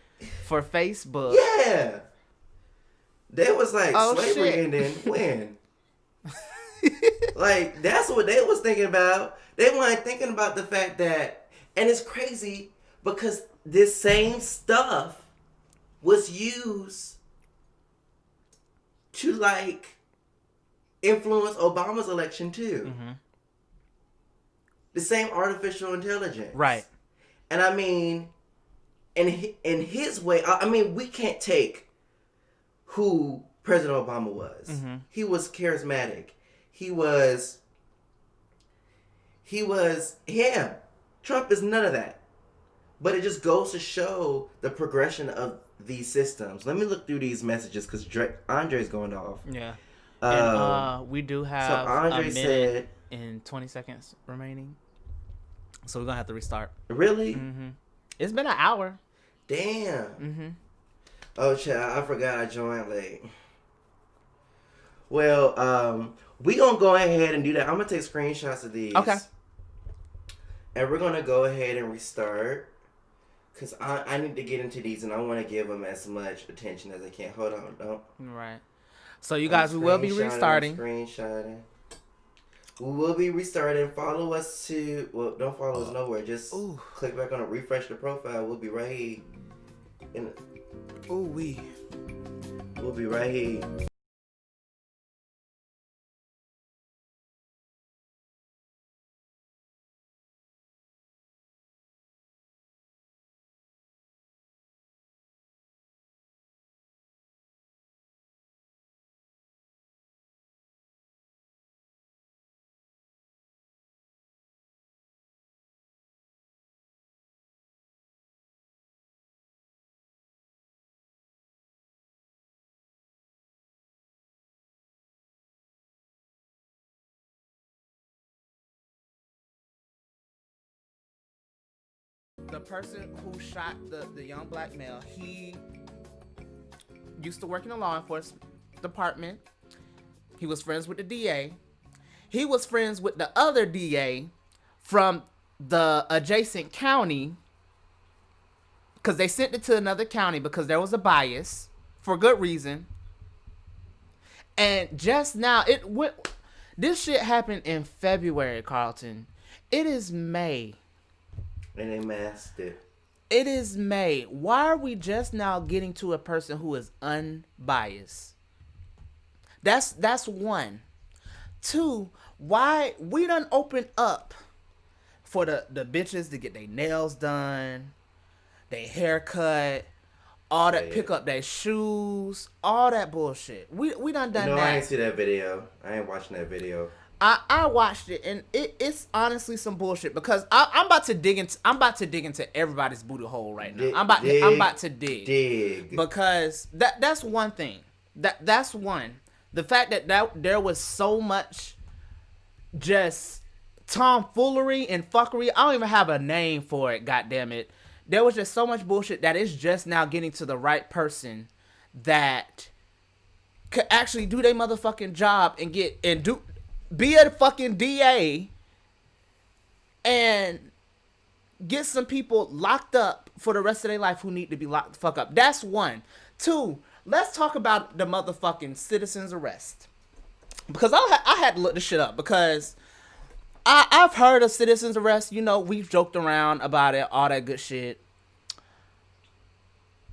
for Facebook?" Yeah. They was like, slavery ending when? Like, that's what they was thinking about. They weren't thinking about the fact that, and it's crazy because this same stuff was used to, like, influence Obama's election, too. Mm-hmm. The same artificial intelligence. Right. And I mean, in his way, I mean, we can't take who President Obama was. Mm-hmm. He was charismatic. He was him. Trump is none of that. But it just goes to show the progression of these systems. Let me look through these messages because Andre's going off. Yeah. And we do have Andre a minute and 20 seconds remaining. So we're going to have to restart. Really? Mm-hmm. It's been an hour. Damn. Mm-hmm. Oh, child, I forgot I joined late. Well, we gonna go ahead and do that. I'm gonna take screenshots of these. Okay. And we're gonna go ahead and restart. Because I need to get into these and I want to give them as much attention as I can. Hold on, don't. Right. So you guys, we will be restarting. Screenshotting. We will be restarting. Follow us to, well, don't follow us nowhere. Just click back on it, refresh the profile. We'll be right here. We'll be right here. The person who shot the young black male, he used to work in the law enforcement department. He was friends with the DA. He was friends with the other DA from the adjacent county because they sent it to another county because there was a bias for good reason. And just now, This shit happened in February, Carlton. It is May. And they masked it. It is May. Why are we just now getting to a person who is unbiased? That's one. Two, why we done open up for the bitches to get their nails done, their hair cut, all that, pick up their shoes, all that bullshit. We done No, that. I ain't see that video. I ain't watching that video. I watched it, and it's honestly some bullshit, because I'm about to dig into everybody's booty hole right now. I'm about to dig because that's one thing. That's one. The fact that there was so much just tomfoolery and fuckery. I don't even have a name for it. God damn it. There was just so much bullshit that it's just now getting to the right person that could actually do their motherfucking job and be a fucking DA and get some people locked up for the rest of their life who need to be locked the fuck up. That's one. Two, let's talk about the motherfucking citizen's arrest. Because I had to look this shit up, because I've heard of citizen's arrest. You know, we've joked around about it, all that good shit.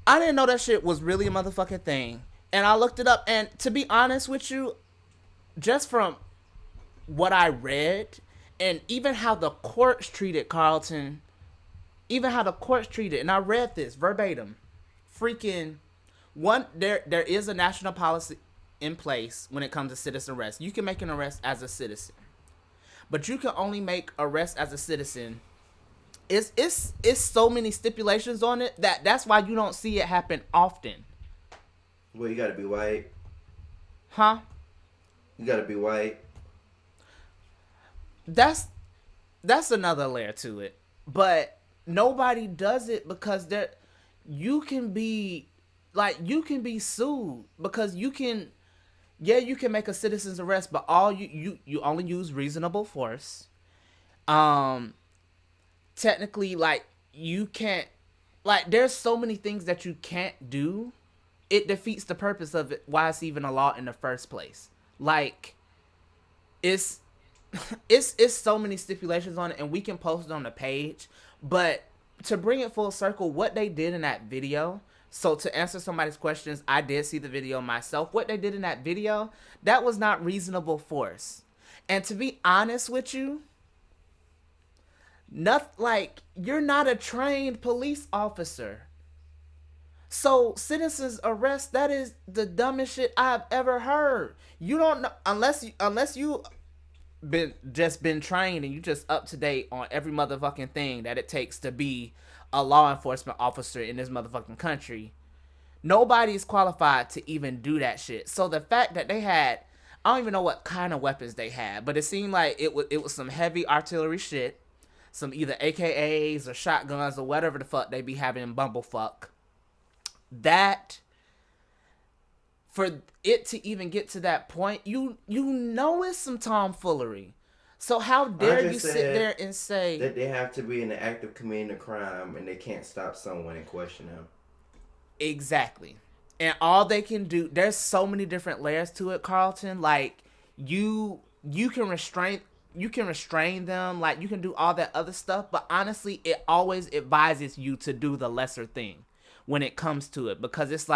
I didn't know that shit was really a motherfucking thing. And I looked it up, and to be honest with you, just from what I read, and even how the courts treated Carlton, and I read this verbatim, freaking one, there is a national policy in place when it comes to citizen arrest. You can make an arrest as a citizen, but you can only make arrest as a citizen. It's so many stipulations on it that's why you don't see it happen often. Well, you gotta be white. Huh? You gotta be white. That's another layer to it. But nobody does it because you can be sued, because you can make a citizen's arrest, but all you only use reasonable force. Technically, you can't, there's so many things that you can't do. It defeats the purpose of it, why it's even a law in the first place. It's so many stipulations on it, and we can post it on the page. But to bring it full circle, what they did in that video, so to answer somebody's questions, I did see the video myself. What they did in that video, that was not reasonable force. And to be honest with you, you're not a trained police officer. So citizens arrest, that is the dumbest shit I've ever heard. You don't know, unless you been trained and you just up to date on every motherfucking thing that it takes to be a law enforcement officer in this motherfucking country. Nobody's qualified to even do that shit. So the fact that they had, I don't even know what kind of weapons they had, but it seemed like it was some heavy artillery shit, some either AKAs or shotguns or whatever the fuck they be having in Bumblefuck. That, for it to even get to that point, you know it's some tomfoolery. So how dare you sit there and say that they have to be in the act of committing a crime and they can't stop someone and question them? Exactly. And all they can do, there's so many different layers to it, Carlton. You can restrain them, you can do all that other stuff, but honestly, it always advises you to do the lesser thing when it comes to it, because it's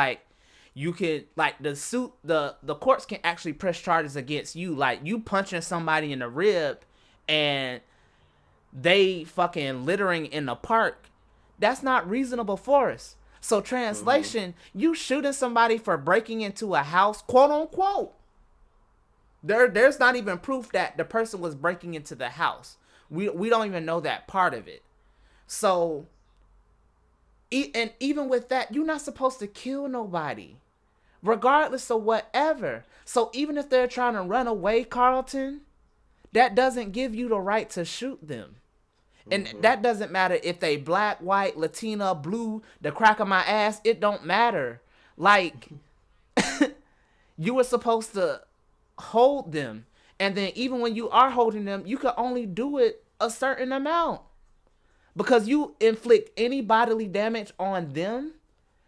you can, the courts can actually press charges against you, you punching somebody in the rib and they fucking littering in the park. That's not reasonable force. So translation, you shooting somebody for breaking into a house, quote unquote. There's not even proof that the person was breaking into the house. We don't even know that part of it. So, and even with that, you're not supposed to kill nobody, regardless of whatever. So even if they're trying to run away, Carlton, that doesn't give you the right to shoot them. And that doesn't matter if they black, white, Latina, blue, the crack of my ass. It don't matter. You were supposed to hold them. And then even when you are holding them, you can only do it a certain amount. Because you inflict any bodily damage on them,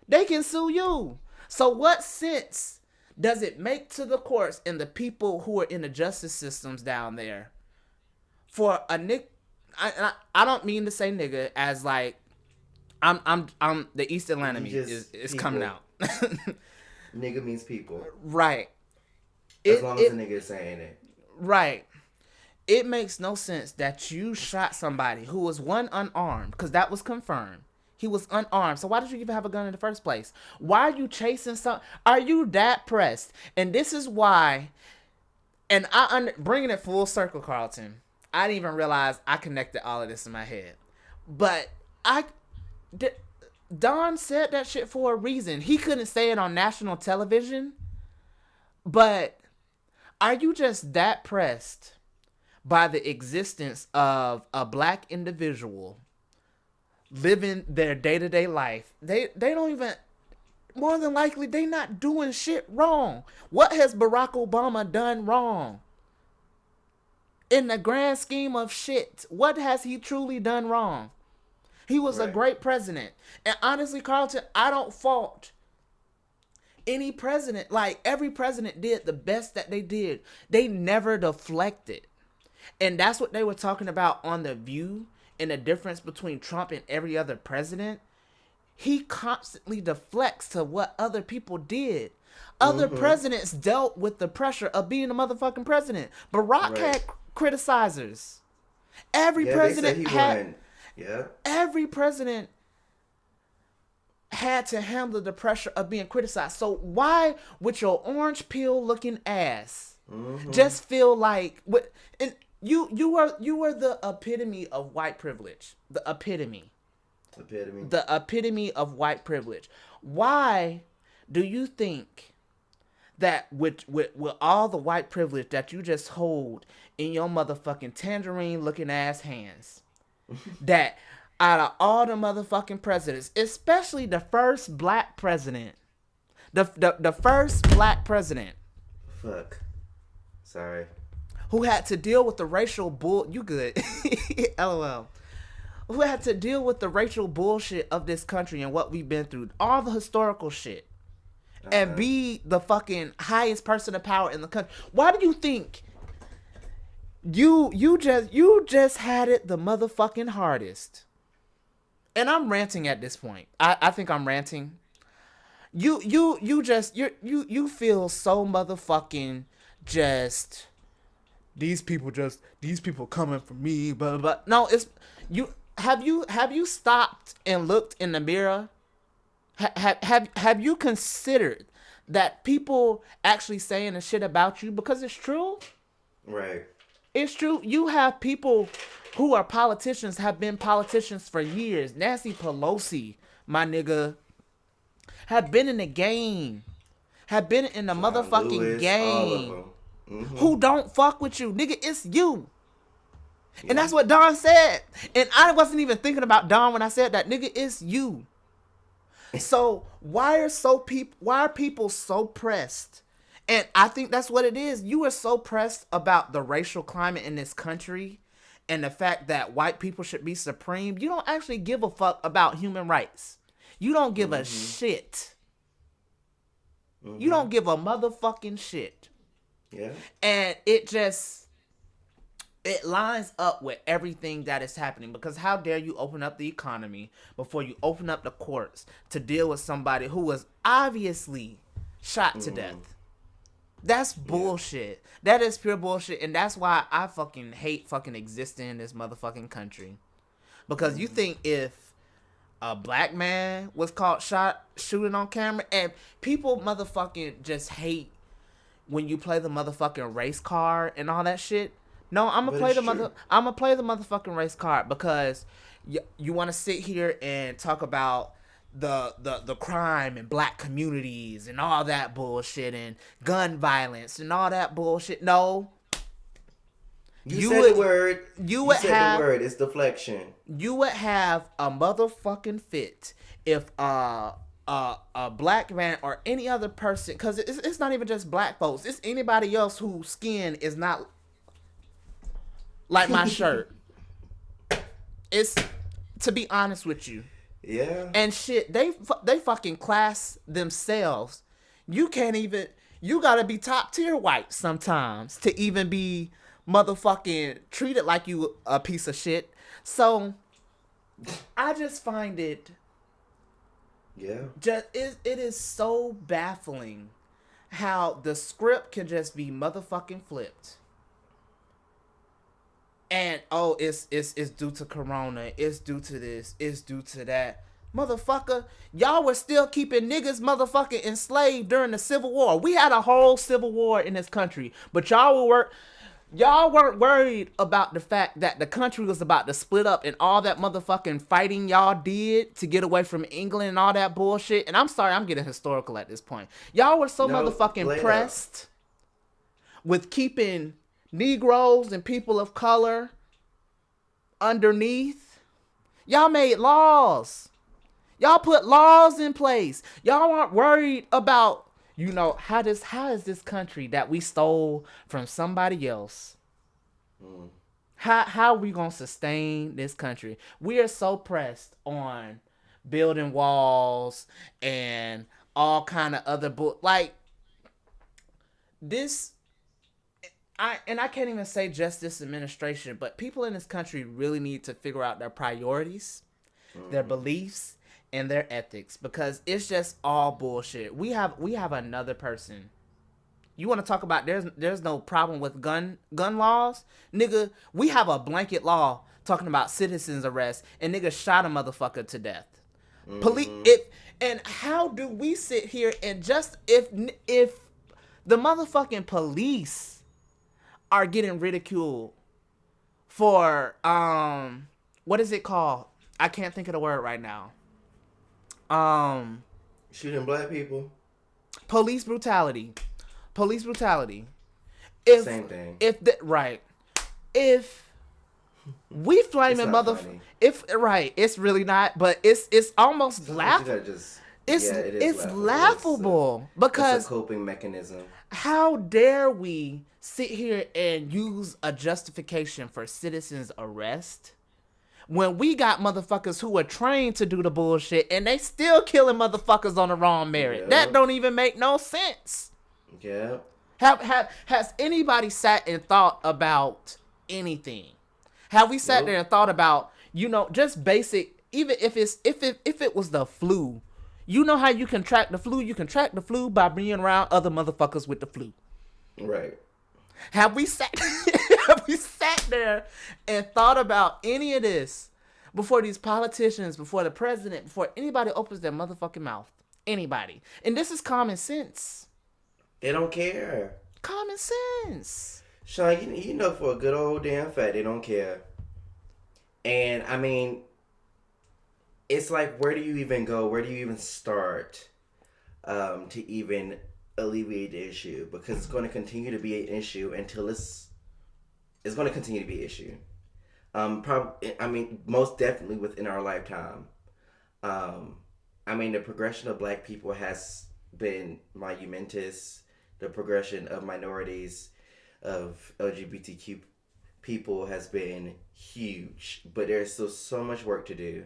they can sue you. So what sense does it make to the courts and the people who are in the justice systems down there for a nick? I don't mean to say nigga as like I'm the East Atlanta me is coming out. Nigga means people. Right. As long as the nigga is saying it. Right. It makes no sense that you shot somebody who was unarmed, because that was confirmed. He was unarmed. So why did you even have a gun in the first place? Why are you chasing some? Are you that pressed? And this is why. And bringing it full circle, Carlton. I didn't even realize I connected all of this in my head. But Don said that shit for a reason. He couldn't say it on national television. But are you just that pressed by the existence of a black individual living their day-to-day life? They don't even, more than likely, they not doing shit wrong. What has Barack Obama done wrong? In the grand scheme of shit, what has he truly done wrong? He was a great president. And honestly, Carlton, I don't fault any president. Like, every president did the best that they did. They never deflected. And that's what they were talking about on The View, and the difference between Trump and every other president. He constantly deflects to what other people did. Other presidents dealt with the pressure of being a motherfucking president. Barack had criticizers. Every president had... Yeah. Every president had to handle the pressure of being criticized. So why, with your orange peel looking ass, just feel like and you were the epitome of white privilege. The epitome of white privilege. Why do you think that with all the white privilege that you just hold in your motherfucking tangerine looking ass hands, that out of all the motherfucking presidents, especially the first black president, the first black president, who had to deal with the racial you good, LOL, who had to deal with the racial bullshit of this country and what we've been through, all the historical shit, and be the fucking highest person of power in the country. Why do you think you just had it the motherfucking hardest? And I'm ranting at this point. I think I'm ranting. You feel so motherfucking just these people coming for me, blah blah blah. No, it's you. Have you stopped and looked in the mirror? Have you considered that people actually saying the shit about you because it's true? Right. It's true. You have people who are politicians, have been politicians for years. Nancy Pelosi, my nigga, have been in the game. Have been in the motherfucking Lewis, game. Who don't fuck with you. Nigga, it's you. Yeah. And that's what Don said. And I wasn't even thinking about Don when I said that. Nigga, it's you. So why are people so pressed? And I think that's what it is. You are so pressed about the racial climate in this country and the fact that white people should be supreme. You don't actually give a fuck about human rights. You don't give a shit. You don't give a motherfucking shit. Yeah. And it lines up with everything that is happening, because how dare you open up the economy before you open up the courts to deal with somebody who was obviously shot to death. That's bullshit. That is pure bullshit. And that's why I fucking hate fucking existing in this motherfucking country. Because you think if a black man was caught shooting on camera, and people motherfucking just hate when you play the motherfucking race card and all that shit. No, I'm gonna play the motherfucking race card, because you want to sit here and talk about the crime in black communities and all that bullshit and gun violence and all that bullshit. No. You said the word. You said the word. It's deflection. You would have a motherfucking fit if a black man or any other person, because it's not even just black folks. It's anybody else whose skin is not like my shirt. It's, to be honest with you. Yeah. And shit, they fucking class themselves. You can't even you gotta be top tier white sometimes to even be motherfucking treated like you a piece of shit. So I just find it Yeah. it is so baffling how the script can just be motherfucking flipped. And oh, it's due to corona, it's due to this, it's due to that. Motherfucker, y'all were still keeping niggas motherfucking enslaved during the Civil War. We had a whole Civil War in this country, but y'all weren't worried about the fact that the country was about to split up and all that motherfucking fighting y'all did to get away from England and all that bullshit. And I'm sorry, I'm getting historical at this point. Y'all were so motherfucking pressed with keeping Negroes and people of color underneath. Y'all made laws. Y'all put laws in place. Y'all aren't worried about, how is this country that we stole from somebody else? How are we gonna sustain this country? We are so pressed on building walls and all kind of other this. I can't even say just this administration, but people in this country really need to figure out their priorities, their beliefs, and their ethics, because it's just all bullshit. We have another person. You want to talk about there's no problem with gun laws? Nigga, we have a blanket law talking about citizens arrest, and nigga shot a motherfucker to death. And how do we sit here and just if the motherfucking police are getting ridiculed for what is it called? I can't think of the word right now. Shooting black people. Police brutality. Same thing. If we flaming it's really not, but it's almost laughable. It's laughable because it's a coping mechanism. How dare we sit here and use a justification for citizens arrest when we got motherfuckers who are trained to do the bullshit and they still killing motherfuckers on the wrong merit? Yep. That don't even make no sense. Yeah. Has anybody sat and thought about anything? Have we sat there and thought about, just basic, even if it was the flu? You know how you can track the flu? You can track the flu by being around other motherfuckers with the flu. Right. Have we sat there and thought about any of this before these politicians, before the president, before anybody opens their motherfucking mouth? Anybody. And this is common sense. They don't care. Common sense. Sean, for a good old damn fact, they don't care. And, I mean, it's like, where do you even go? Where do you even start to even alleviate the issue? Because it's going to continue to be an issue until it's going to continue to be an issue. Most definitely within our lifetime. The progression of black people has been monumentous. The progression of minorities, of LGBTQ people has been huge. But there's still so much work to do.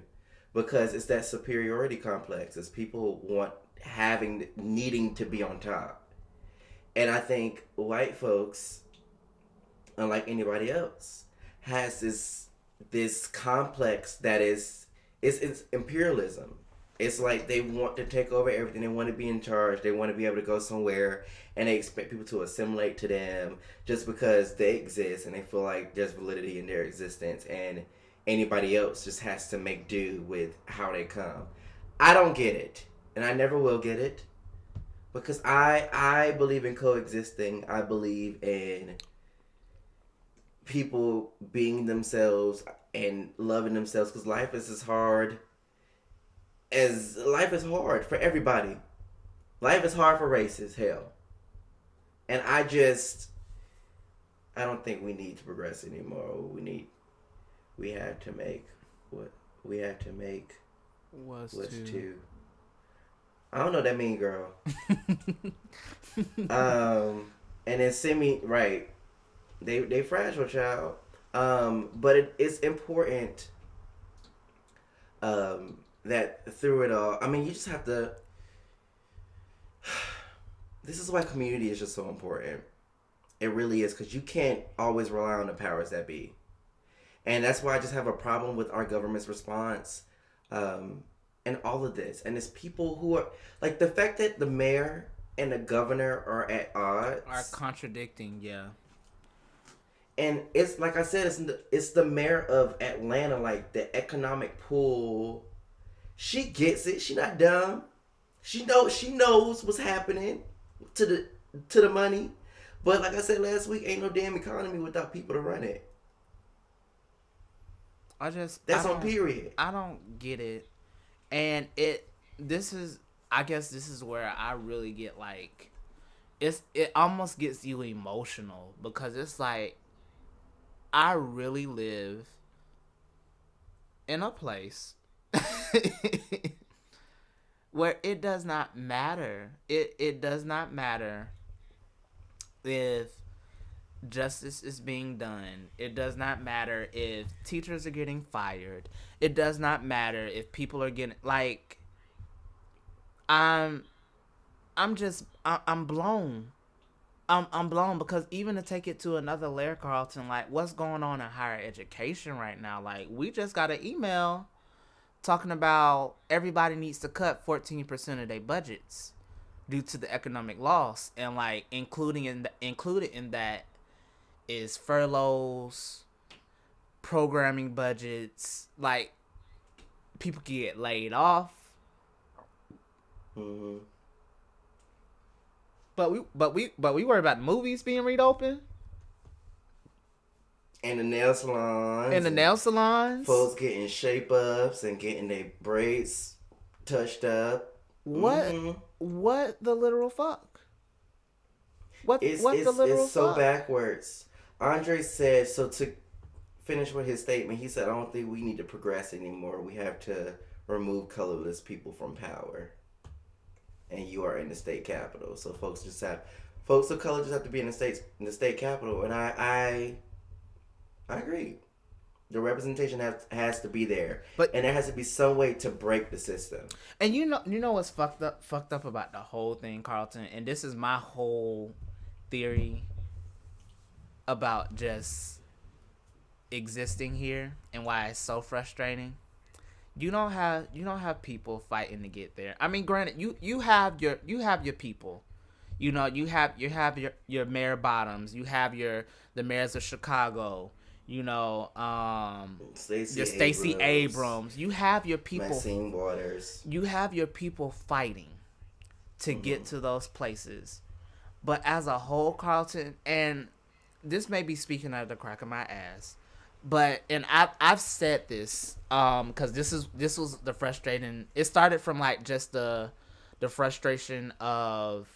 Because it's that superiority complex. It's people needing to be on top. And I think white folks, unlike anybody else, has this complex that it's imperialism. It's like they want to take over everything. They want to be in charge. They want to be able to go somewhere, and they expect people to assimilate to them just because they exist, and they feel like there's validity in their existence, and anybody else just has to make do with how they come. I don't get it, and I never will get it, because I believe in coexisting. I believe in people being themselves and loving themselves, because life is hard for everybody. Life is hard for races, hell. And I don't think we need to progress anymore. We had to make what we had to make was to. I don't know what that mean, girl. And then semi right. They fragile, child. But it's important that through it all, you just have to This is why community is just so important. It really is, because you can't always rely on the powers that be. And that's why I just have a problem with our government's response, and all of this. And it's people who are, like, the fact that the mayor and the governor are at odds. Are contradicting, yeah. And it's, like I said, it's the mayor of Atlanta, like, the economic pool. She gets it. She not dumb. She knows what's happening to the money. But like I said last week, ain't no damn economy without people to run it. That's on period. I don't get it. And I guess this is where I really get like, it almost gets you emotional, because it's like, I really live in a place where it does not matter. It does not matter if justice is being done. It does not matter if teachers are getting fired. It does not matter if people are getting, like, I'm blown. I'm blown, because even to take it to another layer, Carlton, like, what's going on in higher education right now? Like, we just got an email talking about everybody needs to cut 14% of their budgets due to the economic loss, and like included in that is furloughs, programming budgets. Like, people get laid off. Mm-hmm. But we worry about movies being reopened. And the nail salons. And the nail salons. Folks getting shape ups and getting their braids touched up. What? Mm-hmm. What the literal fuck? What the literal It's so fuck? backwards. Andre said, so to finish with his statement, he said, I don't think we need to progress anymore. We have to remove colorless people from power. And you are in the state capitol. So folks of color just have to be in the state capitol. And I agree. The representation has to be there, and there has to be some way to break the system. And you know what's fucked up about the whole thing, Carlton. And this is my whole theory about just existing here and why it's so frustrating. You don't have people fighting to get there. I mean, granted, you have your people. You know, you have your Mayor Bottoms. You have the mayors of Chicago. You know, Stacey Abrams. You have your people. Maxine Waters. You have your people fighting to get to those places. But as a whole, Carlton, and this may be speaking out of the crack of my ass, but and I've said this because this was the frustrating. It started from like just the frustration of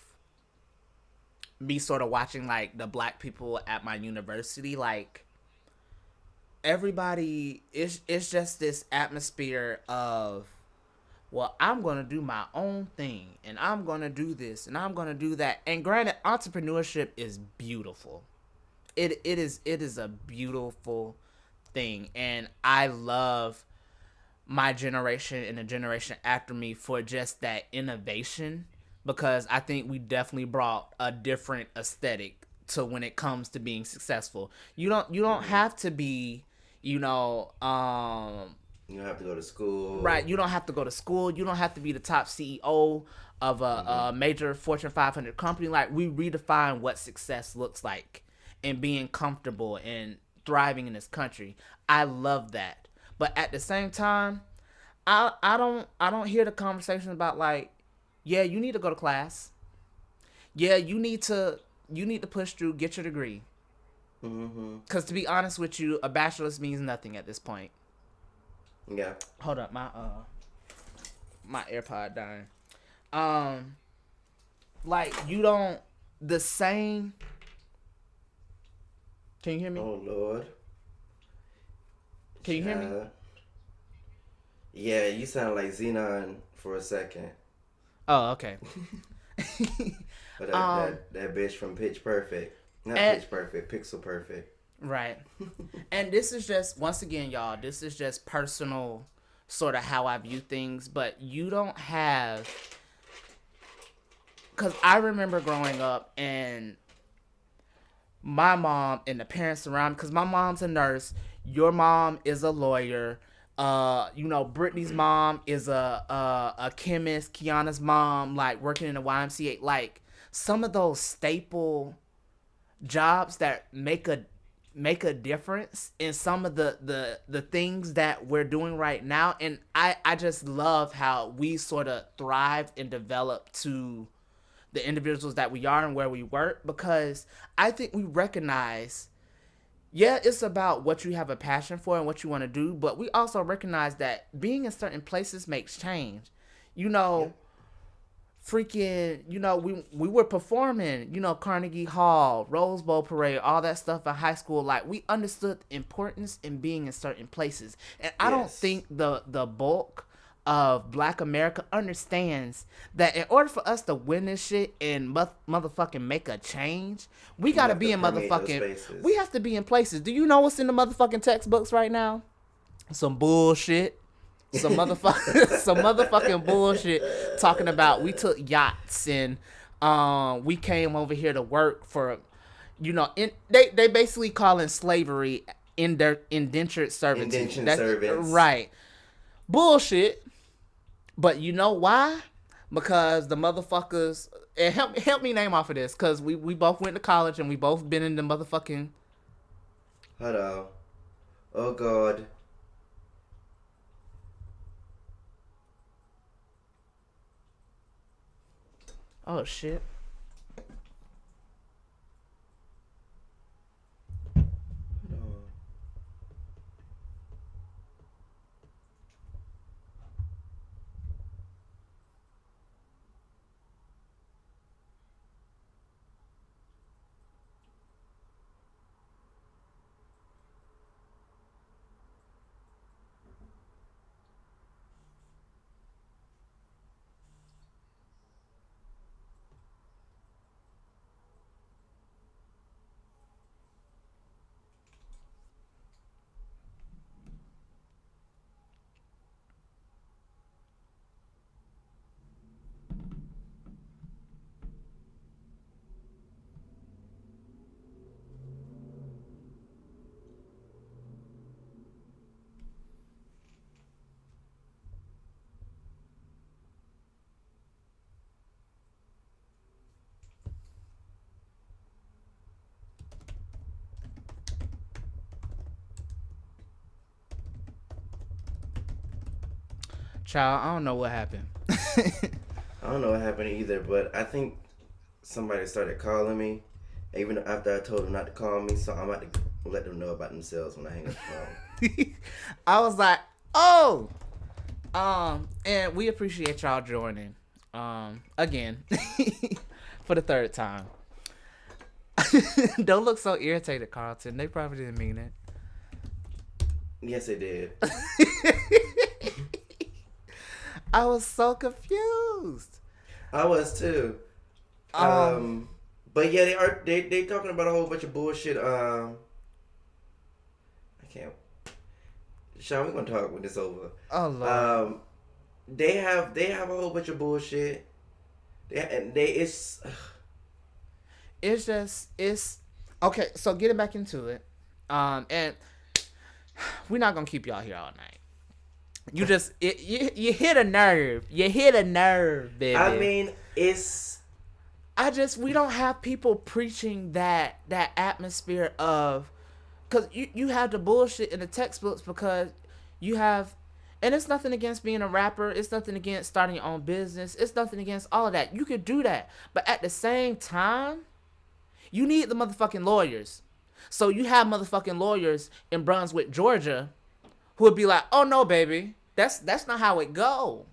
me sort of watching like the black people at my university, like. Everybody, it's just this atmosphere of, well, I'm going to do my own thing, and I'm going to do this, and I'm going to do that. And granted, entrepreneurship is beautiful. It is a beautiful thing, and I love my generation and the generation after me for just that innovation, because I think we definitely brought a different aesthetic to when it comes to being successful. You don't have to be, you don't have to go to school. Right, you don't have to go to school. You don't have to be the top CEO of a major Fortune 500 company. Like, we redefine what success looks like and being comfortable and thriving in this country. I love that. But at the same time, I don't hear the conversation about like, yeah, you need to go to class. Yeah, you need to push through, get your degree. Because to be honest with you, a bachelor's means nothing at this point. Yeah. Hold up, my AirPod dying. Like, you don't the same. Can you hear me? Oh Lord. Can you hear me? Yeah, you sound like Xenon for a second. Oh, okay. But that bitch from Pitch Perfect. Not Pitch Perfect, Pixel Perfect. Right. And this is just, once again, y'all, this is just personal, sort of how I view things, but you don't have, because I remember growing up and my mom and the parents around, because my mom's a nurse, your mom is a lawyer, Brittany's mom is a chemist, Kiana's mom like working in the YMCA, like some of those staple jobs that make a difference in some of the things that we're doing right now. And I just love how we sort of thrived and developed to the individuals that we are and where we work, because I think we recognize, yeah, it's about what you have a passion for and what you want to do, but we also recognize that being in certain places makes change. We were performing, Carnegie Hall, Rose Bowl Parade, all that stuff in high school. Like, we understood the importance in being in certain places. And I don't think the bulk of Black America understands that in order for us to win this shit and motherfucking make a change, we gotta be in motherfucking... We have to be in places. Do you know what's in the motherfucking textbooks right now? Some bullshit. Some motherfucking bullshit talking about we took yachts and we came over here to work for, they basically calling slavery indentured servitude. Servants. Right. Bullshit. But you know why? Because the motherfuckers, and help me name off of this, because we both went to college and we both been in the motherfucking... Hold on. Oh God. Oh shit. Child, I don't know what happened. I don't know what happened either, but I think somebody started calling me, even after I told them not to call me, so I'm about to let them know about themselves when I hang up the phone. I was like, oh! And we appreciate y'all joining. Again. For the third time. Don't look so irritated, Carlton. They probably didn't mean it. Yes, they did. I was so confused. I was too. But yeah, they talking about a whole bunch of bullshit. I can't. Sean, we're gonna talk when it's over. Oh Lord. They have a whole bunch of bullshit. It's okay. So getting back into it, and we're not gonna keep y'all here all night. You just you hit a nerve. You hit a nerve, baby. I mean, we don't have people preaching that atmosphere of, because you have the bullshit in the textbooks, because you have, and it's nothing against being a rapper, it's nothing against starting your own business, it's nothing against all of that. You could do that, but at the same time, you need the motherfucking lawyers. So you have motherfucking lawyers in Brunswick, Georgia, who would be like, oh no, baby, that's not how it go.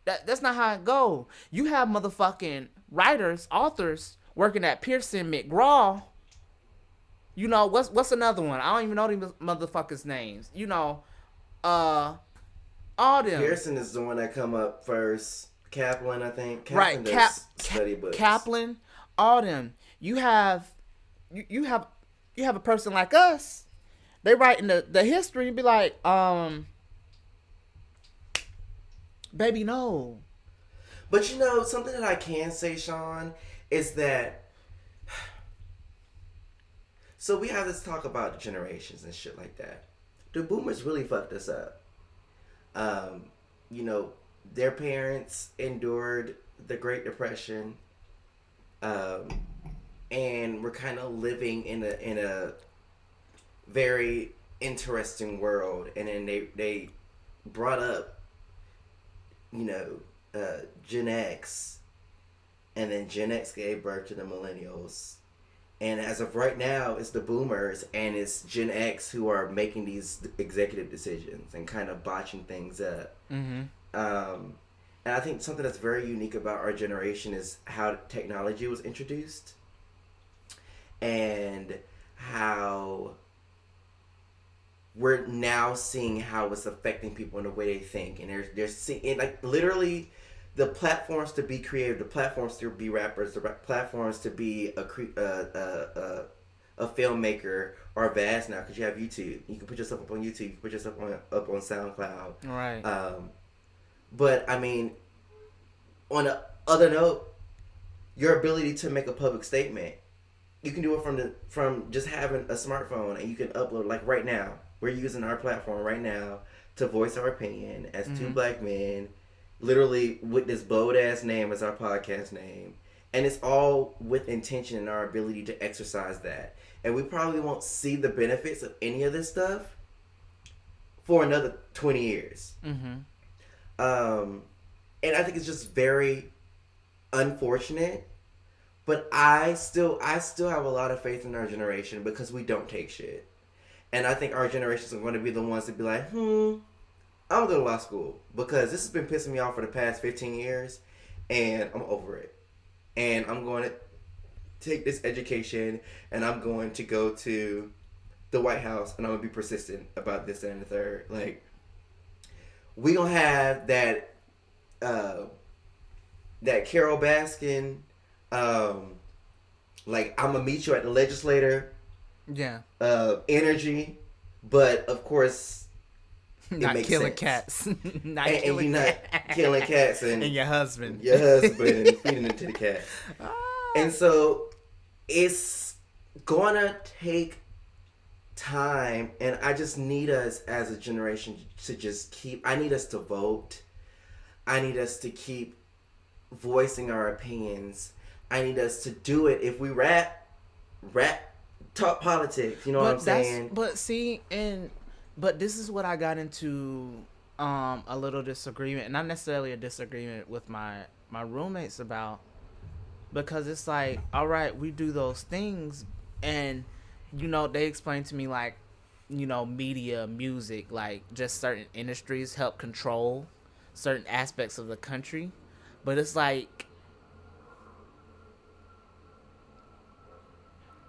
That's not how it go. You have motherfucking writers, authors working at Pearson McGraw. You know, what's another one? I don't even know these motherfuckers' names. You know, all them. Pearson is the one that come up first. Kaplan, I think. Kaplan right, study books. Kaplan, all them. You have a person like us. They write in the history and be like, baby, no. But you know, something that I can say, Sean, is that so we have this talk about generations and shit like that. The boomers really fucked us up. Um, you know, their parents endured the Great Depression, um, and we're kind of living in a very interesting world. And then they brought up, you know, Gen X, and then Gen X gave birth to the millennials. And as of right now, it's the boomers and it's Gen X who are making these executive decisions and kind of botching things up. Mm-hmm. And I think something that's very unique about our generation is how technology was introduced and how we're now seeing how it's affecting people in the way they think. And they're seeing, like, literally the platforms to be creative, the platforms to be rappers, the platforms to be a filmmaker are vast now because you have YouTube. You can put yourself up on YouTube. You can put yourself up on SoundCloud. Right. But I mean, on the other note, your ability to make a public statement, you can do it from just having a smartphone, and you can upload. Like right now, we're using our platform right now to voice our opinion as two black men, literally with this bold ass name as our podcast name, and it's all with intention and our ability to exercise that. And we probably won't see the benefits of any of this stuff for another 20 years. Mm-hmm. And I think it's just very unfortunate, but I still have a lot of faith in our generation because we don't take shit. And I think our generations are going to be the ones to be like, I'm going to go to law school because this has been pissing me off for the past 15 years and I'm over it. And I'm going to take this education and I'm going to go to the White House and I'm going to be persistent about this and the third. Like, we don't have that that Carol Baskin, like, I'm gonna meet you at the legislator. Yeah. Energy, but of course, not makes killing sense. Cats. not and killing you're not killing cats and your husband. Your husband and feeding it to the cat. And so it's gonna take time, and I just need us as a generation to just I need us to vote. I need us to keep voicing our opinions. I need us to do it. If we rap, talk politics. You know what I'm saying? But see, but this is what I got into a little disagreement, not necessarily a disagreement with my roommates about, because it's like, all right, we do those things, and you know, they explained to me, like, you know, media, music, like just certain industries help control certain aspects of the country. But it's like,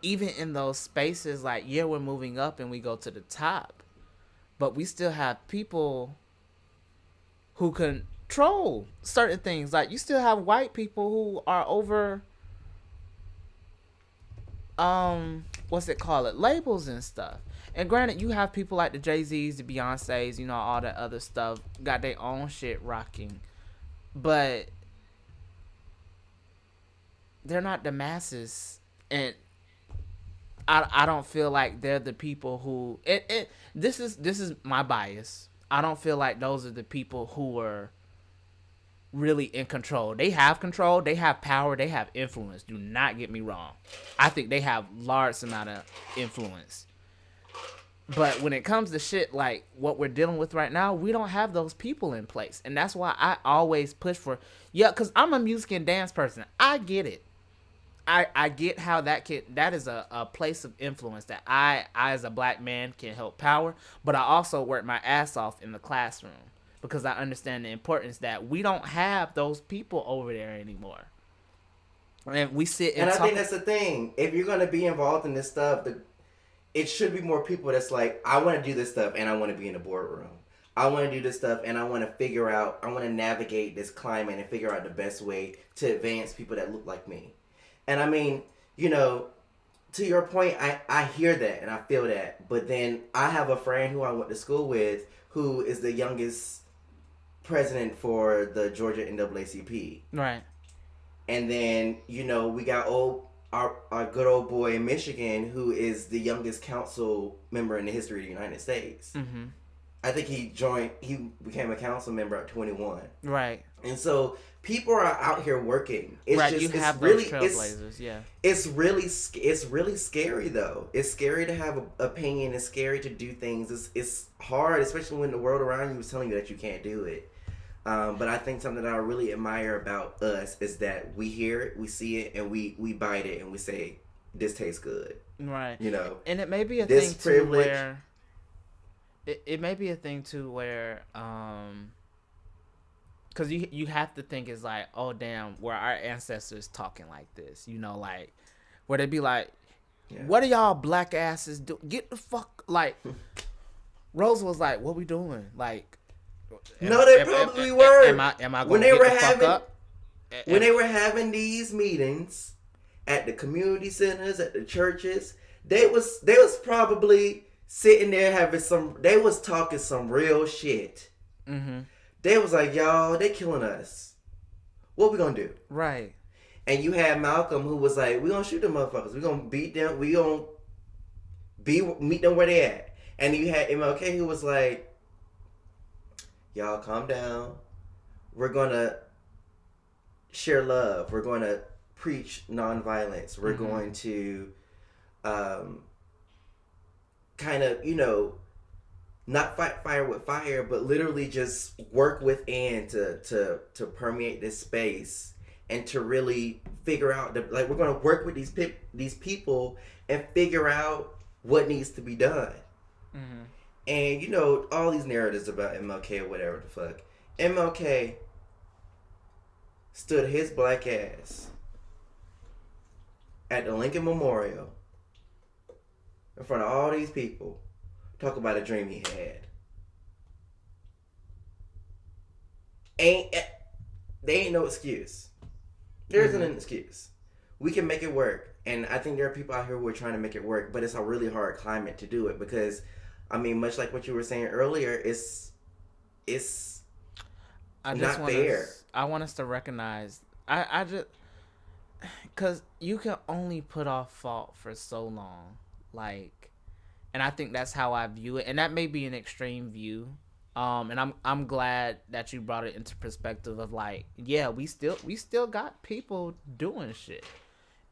even in those spaces, like, yeah, we're moving up and we go to the top, but we still have people who control certain things. Like, you still have white people who are over labels and stuff. And granted, you have people like the Jay-Z's, the Beyonce's, you know, all that other stuff, got their own shit rocking, but they're not the masses. And I don't feel like they're the people who this is my bias. I don't feel like those are the people who are really in control. They have control, they have power, they have influence. Do not get me wrong. I think they have large amount of influence. But when it comes to shit like what we're dealing with right now, we don't have those people in place. And that's why I always push for, because I'm a music and dance person. I get it. I get how that is a place of influence that I as a black man can help power. But I also work my ass off in the classroom because I understand the importance that we don't have those people over there anymore. And we sit and I talk. think that's the thing. If you're going to be involved in this stuff, it should be more people that's like, I want to do this stuff and I want to be in the boardroom. I want to do this stuff and I want to navigate this climate and figure out the best way to advance people that look like me. And I mean, you know, to your point, I hear that and I feel that. But then I have a friend who I went to school with who is the youngest president for the Georgia NAACP. Right. And then, we got our good old boy in Michigan, who is the youngest council member in the history of the United States. Mm-hmm. I think he became a council member at 21. Right. And so people are out here working. It's right. just, You have it's those really, trailblazers. Yeah. It's really scary though. It's scary to have an opinion. It's scary to do things. It's hard, especially when the world around you is telling you that you can't do it. But I think something that I really admire about us is that we hear it, we see it, and we bite it, and we say, "This tastes good." Right. And it may be a this thing privilege, too where it may be a thing too where because you have to think it's like, oh damn, were our ancestors talking like this? Like where they be like, what are y'all black asses do? Get the fuck like. Rose was like, what we doing? Like. No, they probably were. Am I going to get the fuck up? When they were having these meetings at the community centers, at the churches, they was probably sitting there they was talking some real shit. Mm-hmm. They was like, y'all, they killing us. What we gonna do? Right. And you had Malcolm who was like, we gonna shoot them motherfuckers. We gonna beat them. We gonna meet them where they at. And you had MLK who was like, y'all calm down. We're going to share love. We're going to preach nonviolence. We're going to kind of, not fight fire with fire, but literally just work within to permeate this space and to really figure out, we're going to work with these people and figure out what needs to be done. Mm-hmm. And, all these narratives about MLK or whatever the fuck. MLK stood his black ass at the Lincoln Memorial in front of all these people, talk about a dream he had. There ain't no excuse. There isn't an excuse. We can make it work. And I think there are people out here who are trying to make it work, but it's a really hard climate to do it because, much like what you were saying earlier, it's not fair. I want us to recognize, I just, because you can only put off fault for so long, and I think that's how I view it, and that may be an extreme view, and I'm glad that you brought it into perspective of we still got people doing shit.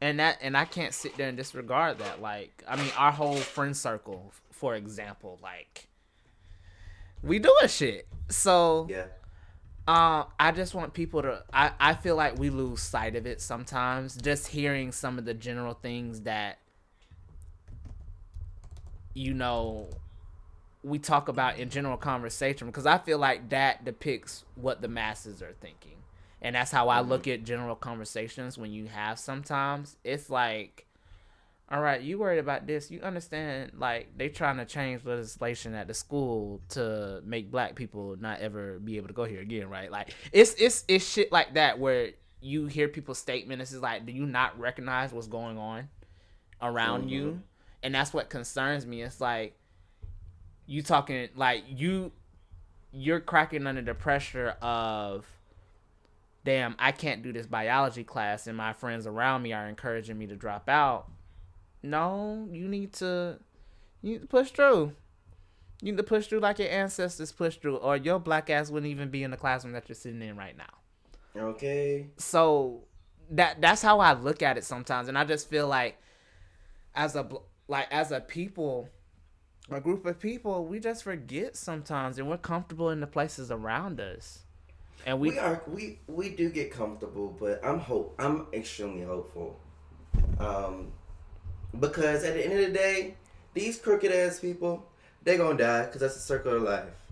And I can't sit there and disregard that. Our whole friend circle, for example, we doing shit. So yeah. I just want people to. I feel like we lose sight of it sometimes. Just hearing some of the general things that we talk about in general conversation, because I feel like that depicts what the masses are thinking. And that's how I look at general conversations when you have sometimes. It's like, all right, you worried about this. You understand, they trying to change legislation at the school to make black people not ever be able to go here again, right? It's shit like that where you hear people's statements. It's like, do you not recognize what's going on around you? And that's what concerns me. It's like, you talking, you're cracking under the pressure of, damn, I can't do this biology class and my friends around me are encouraging me to drop out. No, you need to push through. You need to push through like your ancestors pushed through, or your black ass wouldn't even be in the classroom that you're sitting in right now. Okay. So that's how I look at it sometimes, and I just feel like as a people, a group of people, we just forget sometimes, and we're comfortable in the places around us. And we do get comfortable, but I'm extremely hopeful, because at the end of the day, these crooked ass people, they gonna die because that's the circle of life.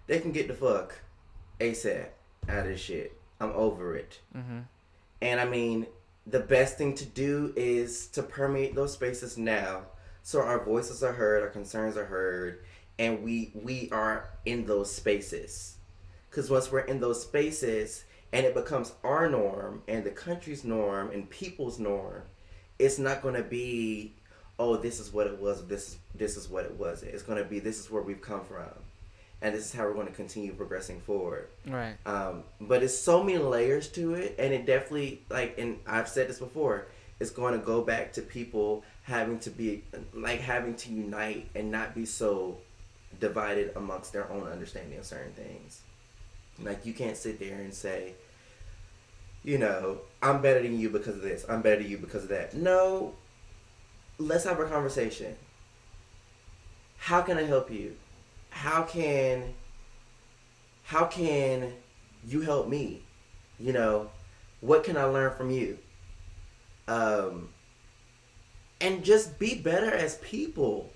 They can get the fuck ASAP out of this shit. I'm over it. Mm-hmm. And the best thing to do is to permeate those spaces now, so our voices are heard, our concerns are heard, and we are in those spaces. Because once we're in those spaces and it becomes our norm and the country's norm and people's norm, it's not going to be, oh, this is what it was, this is what it wasn't. It's going to be, this is where we've come from. and this is how we're going to continue progressing forward. Right. But it's so many layers to it, and it definitely, like, and I've said this before, it's going to go back to people having to be, like, having to unite and not be so divided amongst their own understanding of certain things. Like, you can't sit there and say, you know, I'm better than you because of this, I'm better than you because of that. No, let's have a conversation. How can I help you? How can you help me? You know, what can I learn from you? And just be better as people.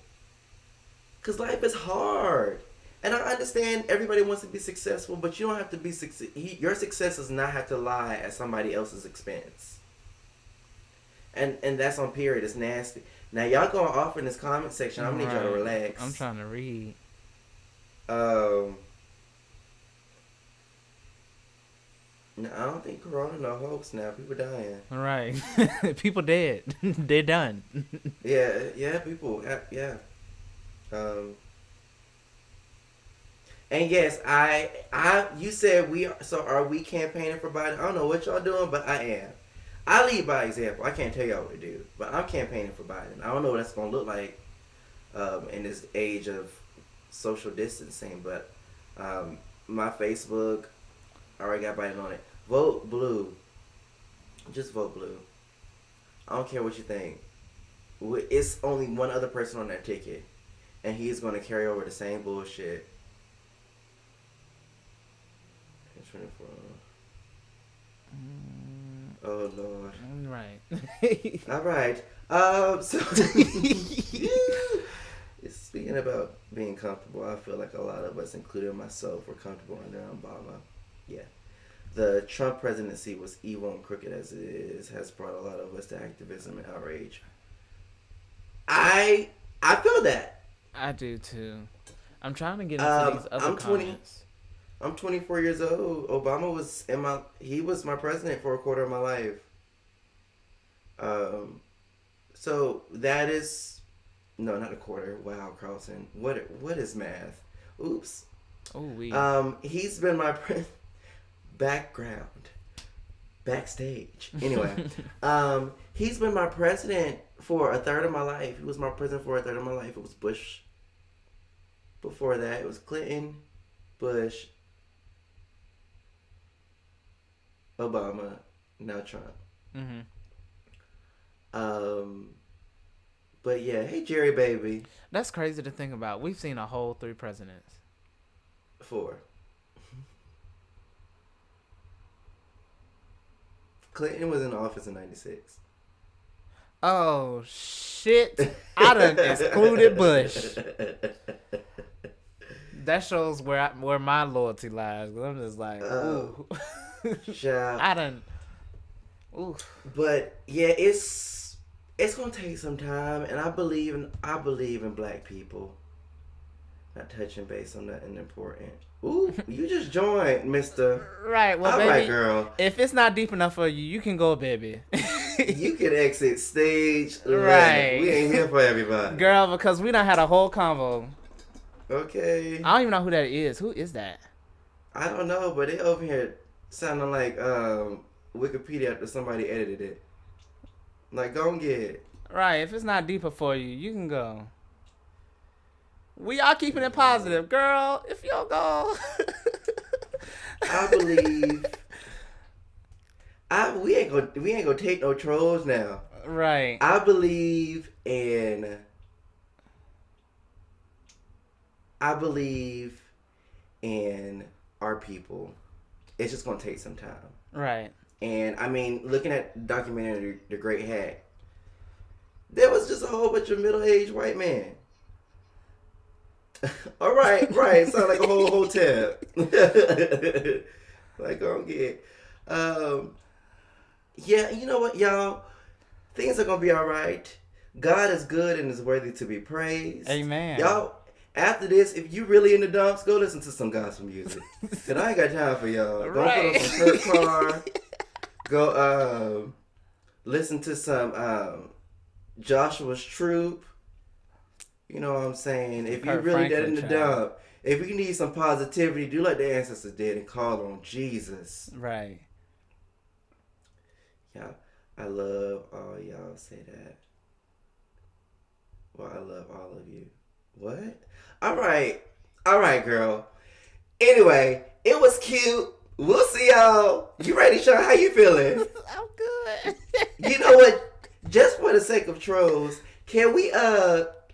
Because life is hard. And I understand everybody wants to be successful, but you don't have to be your success does not have to lie at somebody else's expense. And that's on period. It's nasty. Now, y'all going off in this comment section. I'm going to need y'all to relax. I'm trying to read. No, I don't think Corona no hoax now. People dying. All right. People dead. They're done. Yeah, people, yeah. And yes, you said are we campaigning for Biden? I don't know what y'all doing, but I am. I lead by example. I can't tell y'all what to do, but I'm campaigning for Biden. I don't know what that's going to look like in this age of social distancing, but my Facebook, I already got Biden on it. Vote blue. Just vote blue. I don't care what you think. It's only one other person on that ticket, and he's going to carry over the same bullshit. 24. Oh Lord. Right. All right. So speaking about being comfortable, I feel like a lot of us, including myself, were comfortable under Obama. Yeah. The Trump presidency was evil and crooked as it is, has brought a lot of us to activism and outrage. I feel that. I do too. I'm trying to get into these other comments. I'm 24 years old. Obama was he was my president for a quarter of my life. So that is, no, not a quarter. Wow, Carlton. What is math? Oops. Oh, we. He's been my backstage. Anyway, he's been my president for a third of my life. He was my president for a third of my life. It was Bush. Before that, it was Clinton, Bush, Obama, now Trump. Mm-hmm. But yeah, hey Jerry baby. That's crazy to think about. We've seen a whole 3 presidents. 4. Clinton was in office in 96. Oh shit! I done excluded Bush. That shows where my loyalty lies. Cause I'm just like, ooh. I done. Ooh. But yeah, it's gonna take some time, and I believe in black people. Not touching base on nothing important. Ooh, you just joined, Mister. Right, well, all baby, right, girl. If it's not deep enough for you, you can go, baby. You can exit stage left. Right. We ain't here for everybody. Girl, because we done had a whole convo. Okay. I don't even know who that is. Who is that? I don't know, but they over here sounding like Wikipedia after somebody edited it. Like, go and get it. Right, if it's not deeper for you, you can go. We are keeping it positive, girl. If you don't go. I believe we ain't gonna take no trolls now. Right. I believe in our people. It's just gonna take some time. Right. And I mean, looking at the documentary The Great Hack, there was just a whole bunch of middle-aged white men. All right. Sound like a whole hotel. Like, go get it. Yeah, you know what, y'all? Things are gonna be all right. God is good and is worthy to be praised. Amen. Y'all, after this, if you really in the dumps, go listen to some gospel music. Cause I ain't got time for y'all. Go put on some Kurt Carr. Go listen to some Joshua's Troop. You know what I'm saying? If you really dead in the dump, If you need some positivity, do like the ancestors did and call on Jesus. Right. Yeah, I love all y'all say that. Well, I love all of you. What? All right, girl. Anyway, it was cute. We'll see y'all. You ready, Sean? How you feeling? I'm good. You know what? Just for the sake of trolls, can we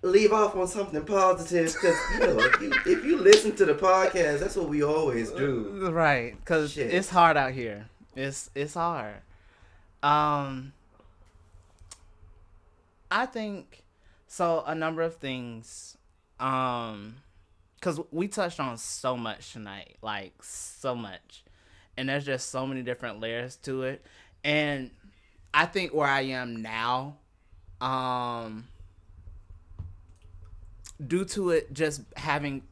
leave off on something positive? Because you know, if you listen to the podcast, that's what we always do. Right, because Shit. it's hard out here. It's hard. I think so. A number of things. Because we touched on so much tonight, like so much, and there's just so many different layers to it. And I think where I am now, due to it just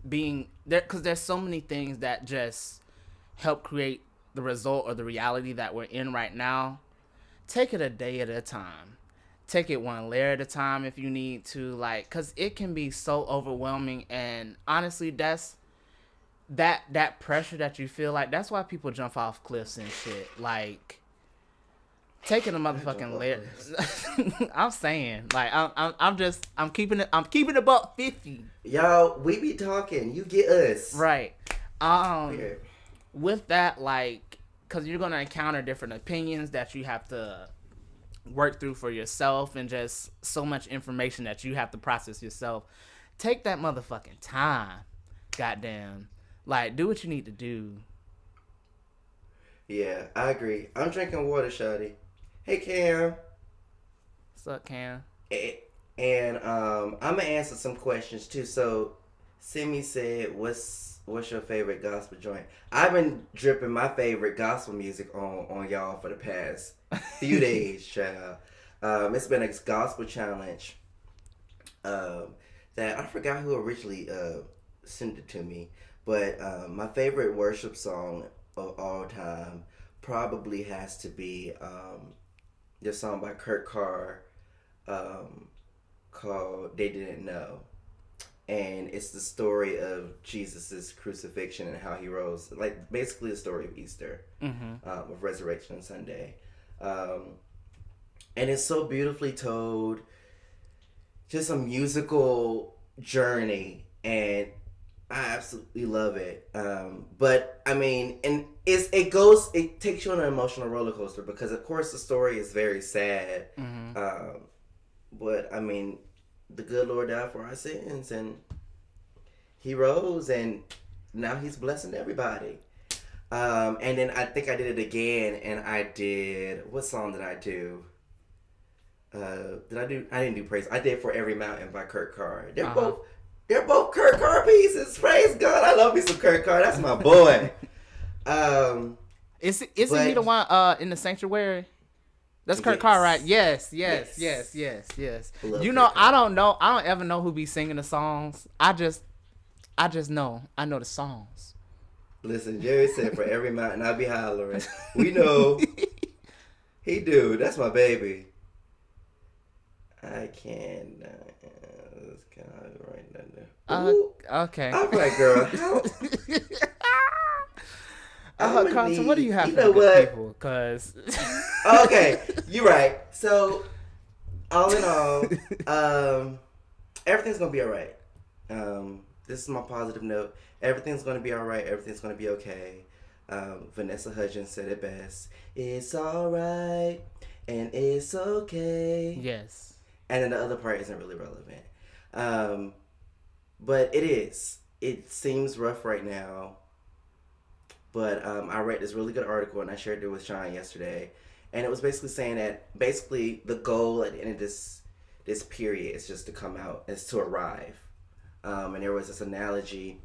being there, because there's so many things that just help create the result or the reality that we're in right now. Take it a day at a time. Take it one layer at a time if you need to, like, because it can be so overwhelming. And honestly, that's that pressure that you feel, like, that's why people jump off cliffs and shit. Like, taking a motherfucking layer. I'm saying, like, I'm keeping it about 50. Y'all, we be talking. You get us. Right. Yeah. With that, like, because you're gonna encounter different opinions that you have to work through for yourself, and just so much information that you have to process yourself. Take that motherfucking time. Goddamn. Like, do what you need to do. Yeah, I agree. I'm drinking water, shawty. Hey, Cam. What's up, Cam? And I'm gonna answer some questions too. So, Simi said, "What's your favorite gospel joint?" I've been dripping my favorite gospel music on y'all for the past few days, child. It's been a gospel challenge. That I forgot who originally sent it to me, but my favorite worship song of all time probably has to be this song by Kurt Carr called "They Didn't Know." And it's the story of Jesus's crucifixion and how he rose, like basically the story of Easter, of Resurrection Sunday. And it's so beautifully told, just a musical journey, and I absolutely love it. But I mean, and it takes you on an emotional roller coaster, because of course the story is very sad. But I mean, the good Lord died for our sins, and he rose, and now he's blessing everybody. And then I think I did it again, and I did, what song did I do? I didn't do Praise. I did For Every Mountain by Kurt Carr. They're both Kurt Carr pieces. Praise God. I love me some Kurt Carr. That's my boy. Isn't he the one in the sanctuary? That's Kurt Carr, right? Yes. You know, I don't ever know who be singing the songs. I just know. I know the songs. Listen, Jerry said For Every Mountain I be hollering. We know. He do. That's my baby. I can't. This guy right there. Okay. All right, girl. Carlton, what do you have you for know good what? people? Cause Okay, you're right. So, all in all, everything's gonna be all right. This is my positive note. Everything's gonna be all right. Everything's gonna be okay. Vanessa Hudgens said it best. It's all right, and it's okay. yes. And then the other part isn't really relevant. But it is. It seems rough right now. But I read this really good article, and I shared it with Sean yesterday. And it was basically saying that the goal at the end of this period is just to come out, is to arrive. And there was this analogy,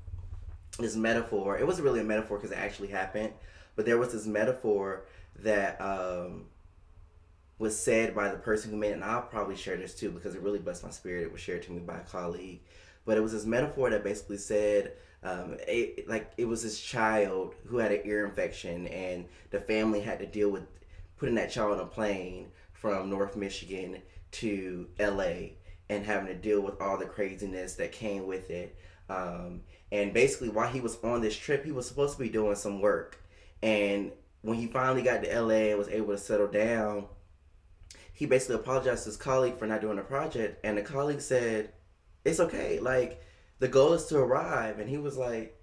this metaphor. It wasn't really a metaphor because it actually happened. But there was this metaphor that was said by the person who made it. And I'll probably share this too because it really blessed my spirit. It was shared to me by a colleague. But it was this metaphor that basically said, it was this child who had an ear infection, and the family had to deal with putting that child on a plane from North Michigan to LA and having to deal with all the craziness that came with it. And basically, while he was on this trip, he was supposed to be doing some work. And when he finally got to LA and was able to settle down, he basically apologized to his colleague for not doing the project. And the colleague said, it's okay. Like, the goal is to arrive. And he was like,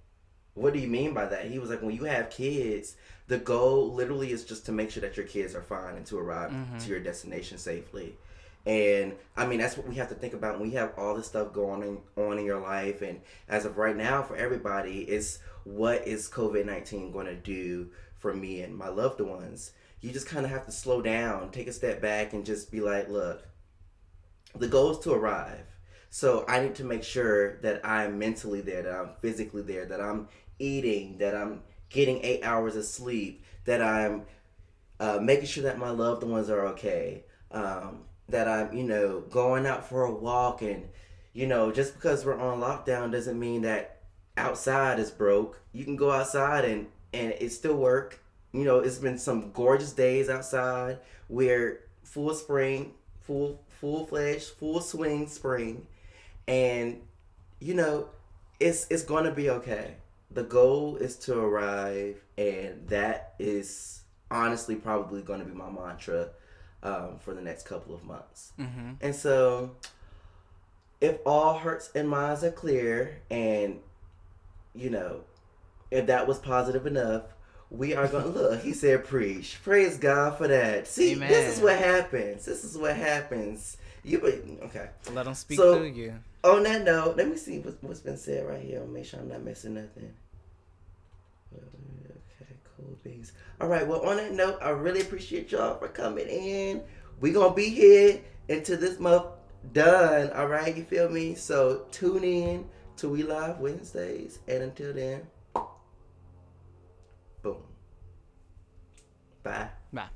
what do you mean by that? He was like, when you have kids, the goal literally is just to make sure that your kids are fine and to arrive to your destination safely. And I mean, that's what we have to think about when we have all this stuff going on in your life. And as of right now, for everybody, it's what is COVID-19 going to do for me and my loved ones? You just kind of have to slow down, take a step back, and just be like, look, the goal is to arrive. So I need to make sure that I'm mentally there, that I'm physically there, that I'm eating, that I'm getting 8 hours of sleep, that I'm making sure that my loved ones are okay, that I'm, going out for a walk. And, just because we're on lockdown doesn't mean that outside is broke. You can go outside and it still work. It's been some gorgeous days outside. We're full spring, full-fledged, full swing spring. And, it's going to be okay. The goal is to arrive, and that is honestly probably going to be my mantra for the next couple of months. Mm-hmm. And so, if all hearts and minds are clear, and, if that was positive enough, we are going to look. He said, preach. Praise God for that. See, Amen. This is what happens. Okay. Let them speak through you. On that note, let me see what's been said right here. I'll make sure I'm not missing nothing. Okay, cool beans. All right, well, on that note, I really appreciate y'all for coming in. We're going to be here until this month done. All right, you feel me? So tune in to We Live Wednesdays. And until then, boom. Bye. Bye.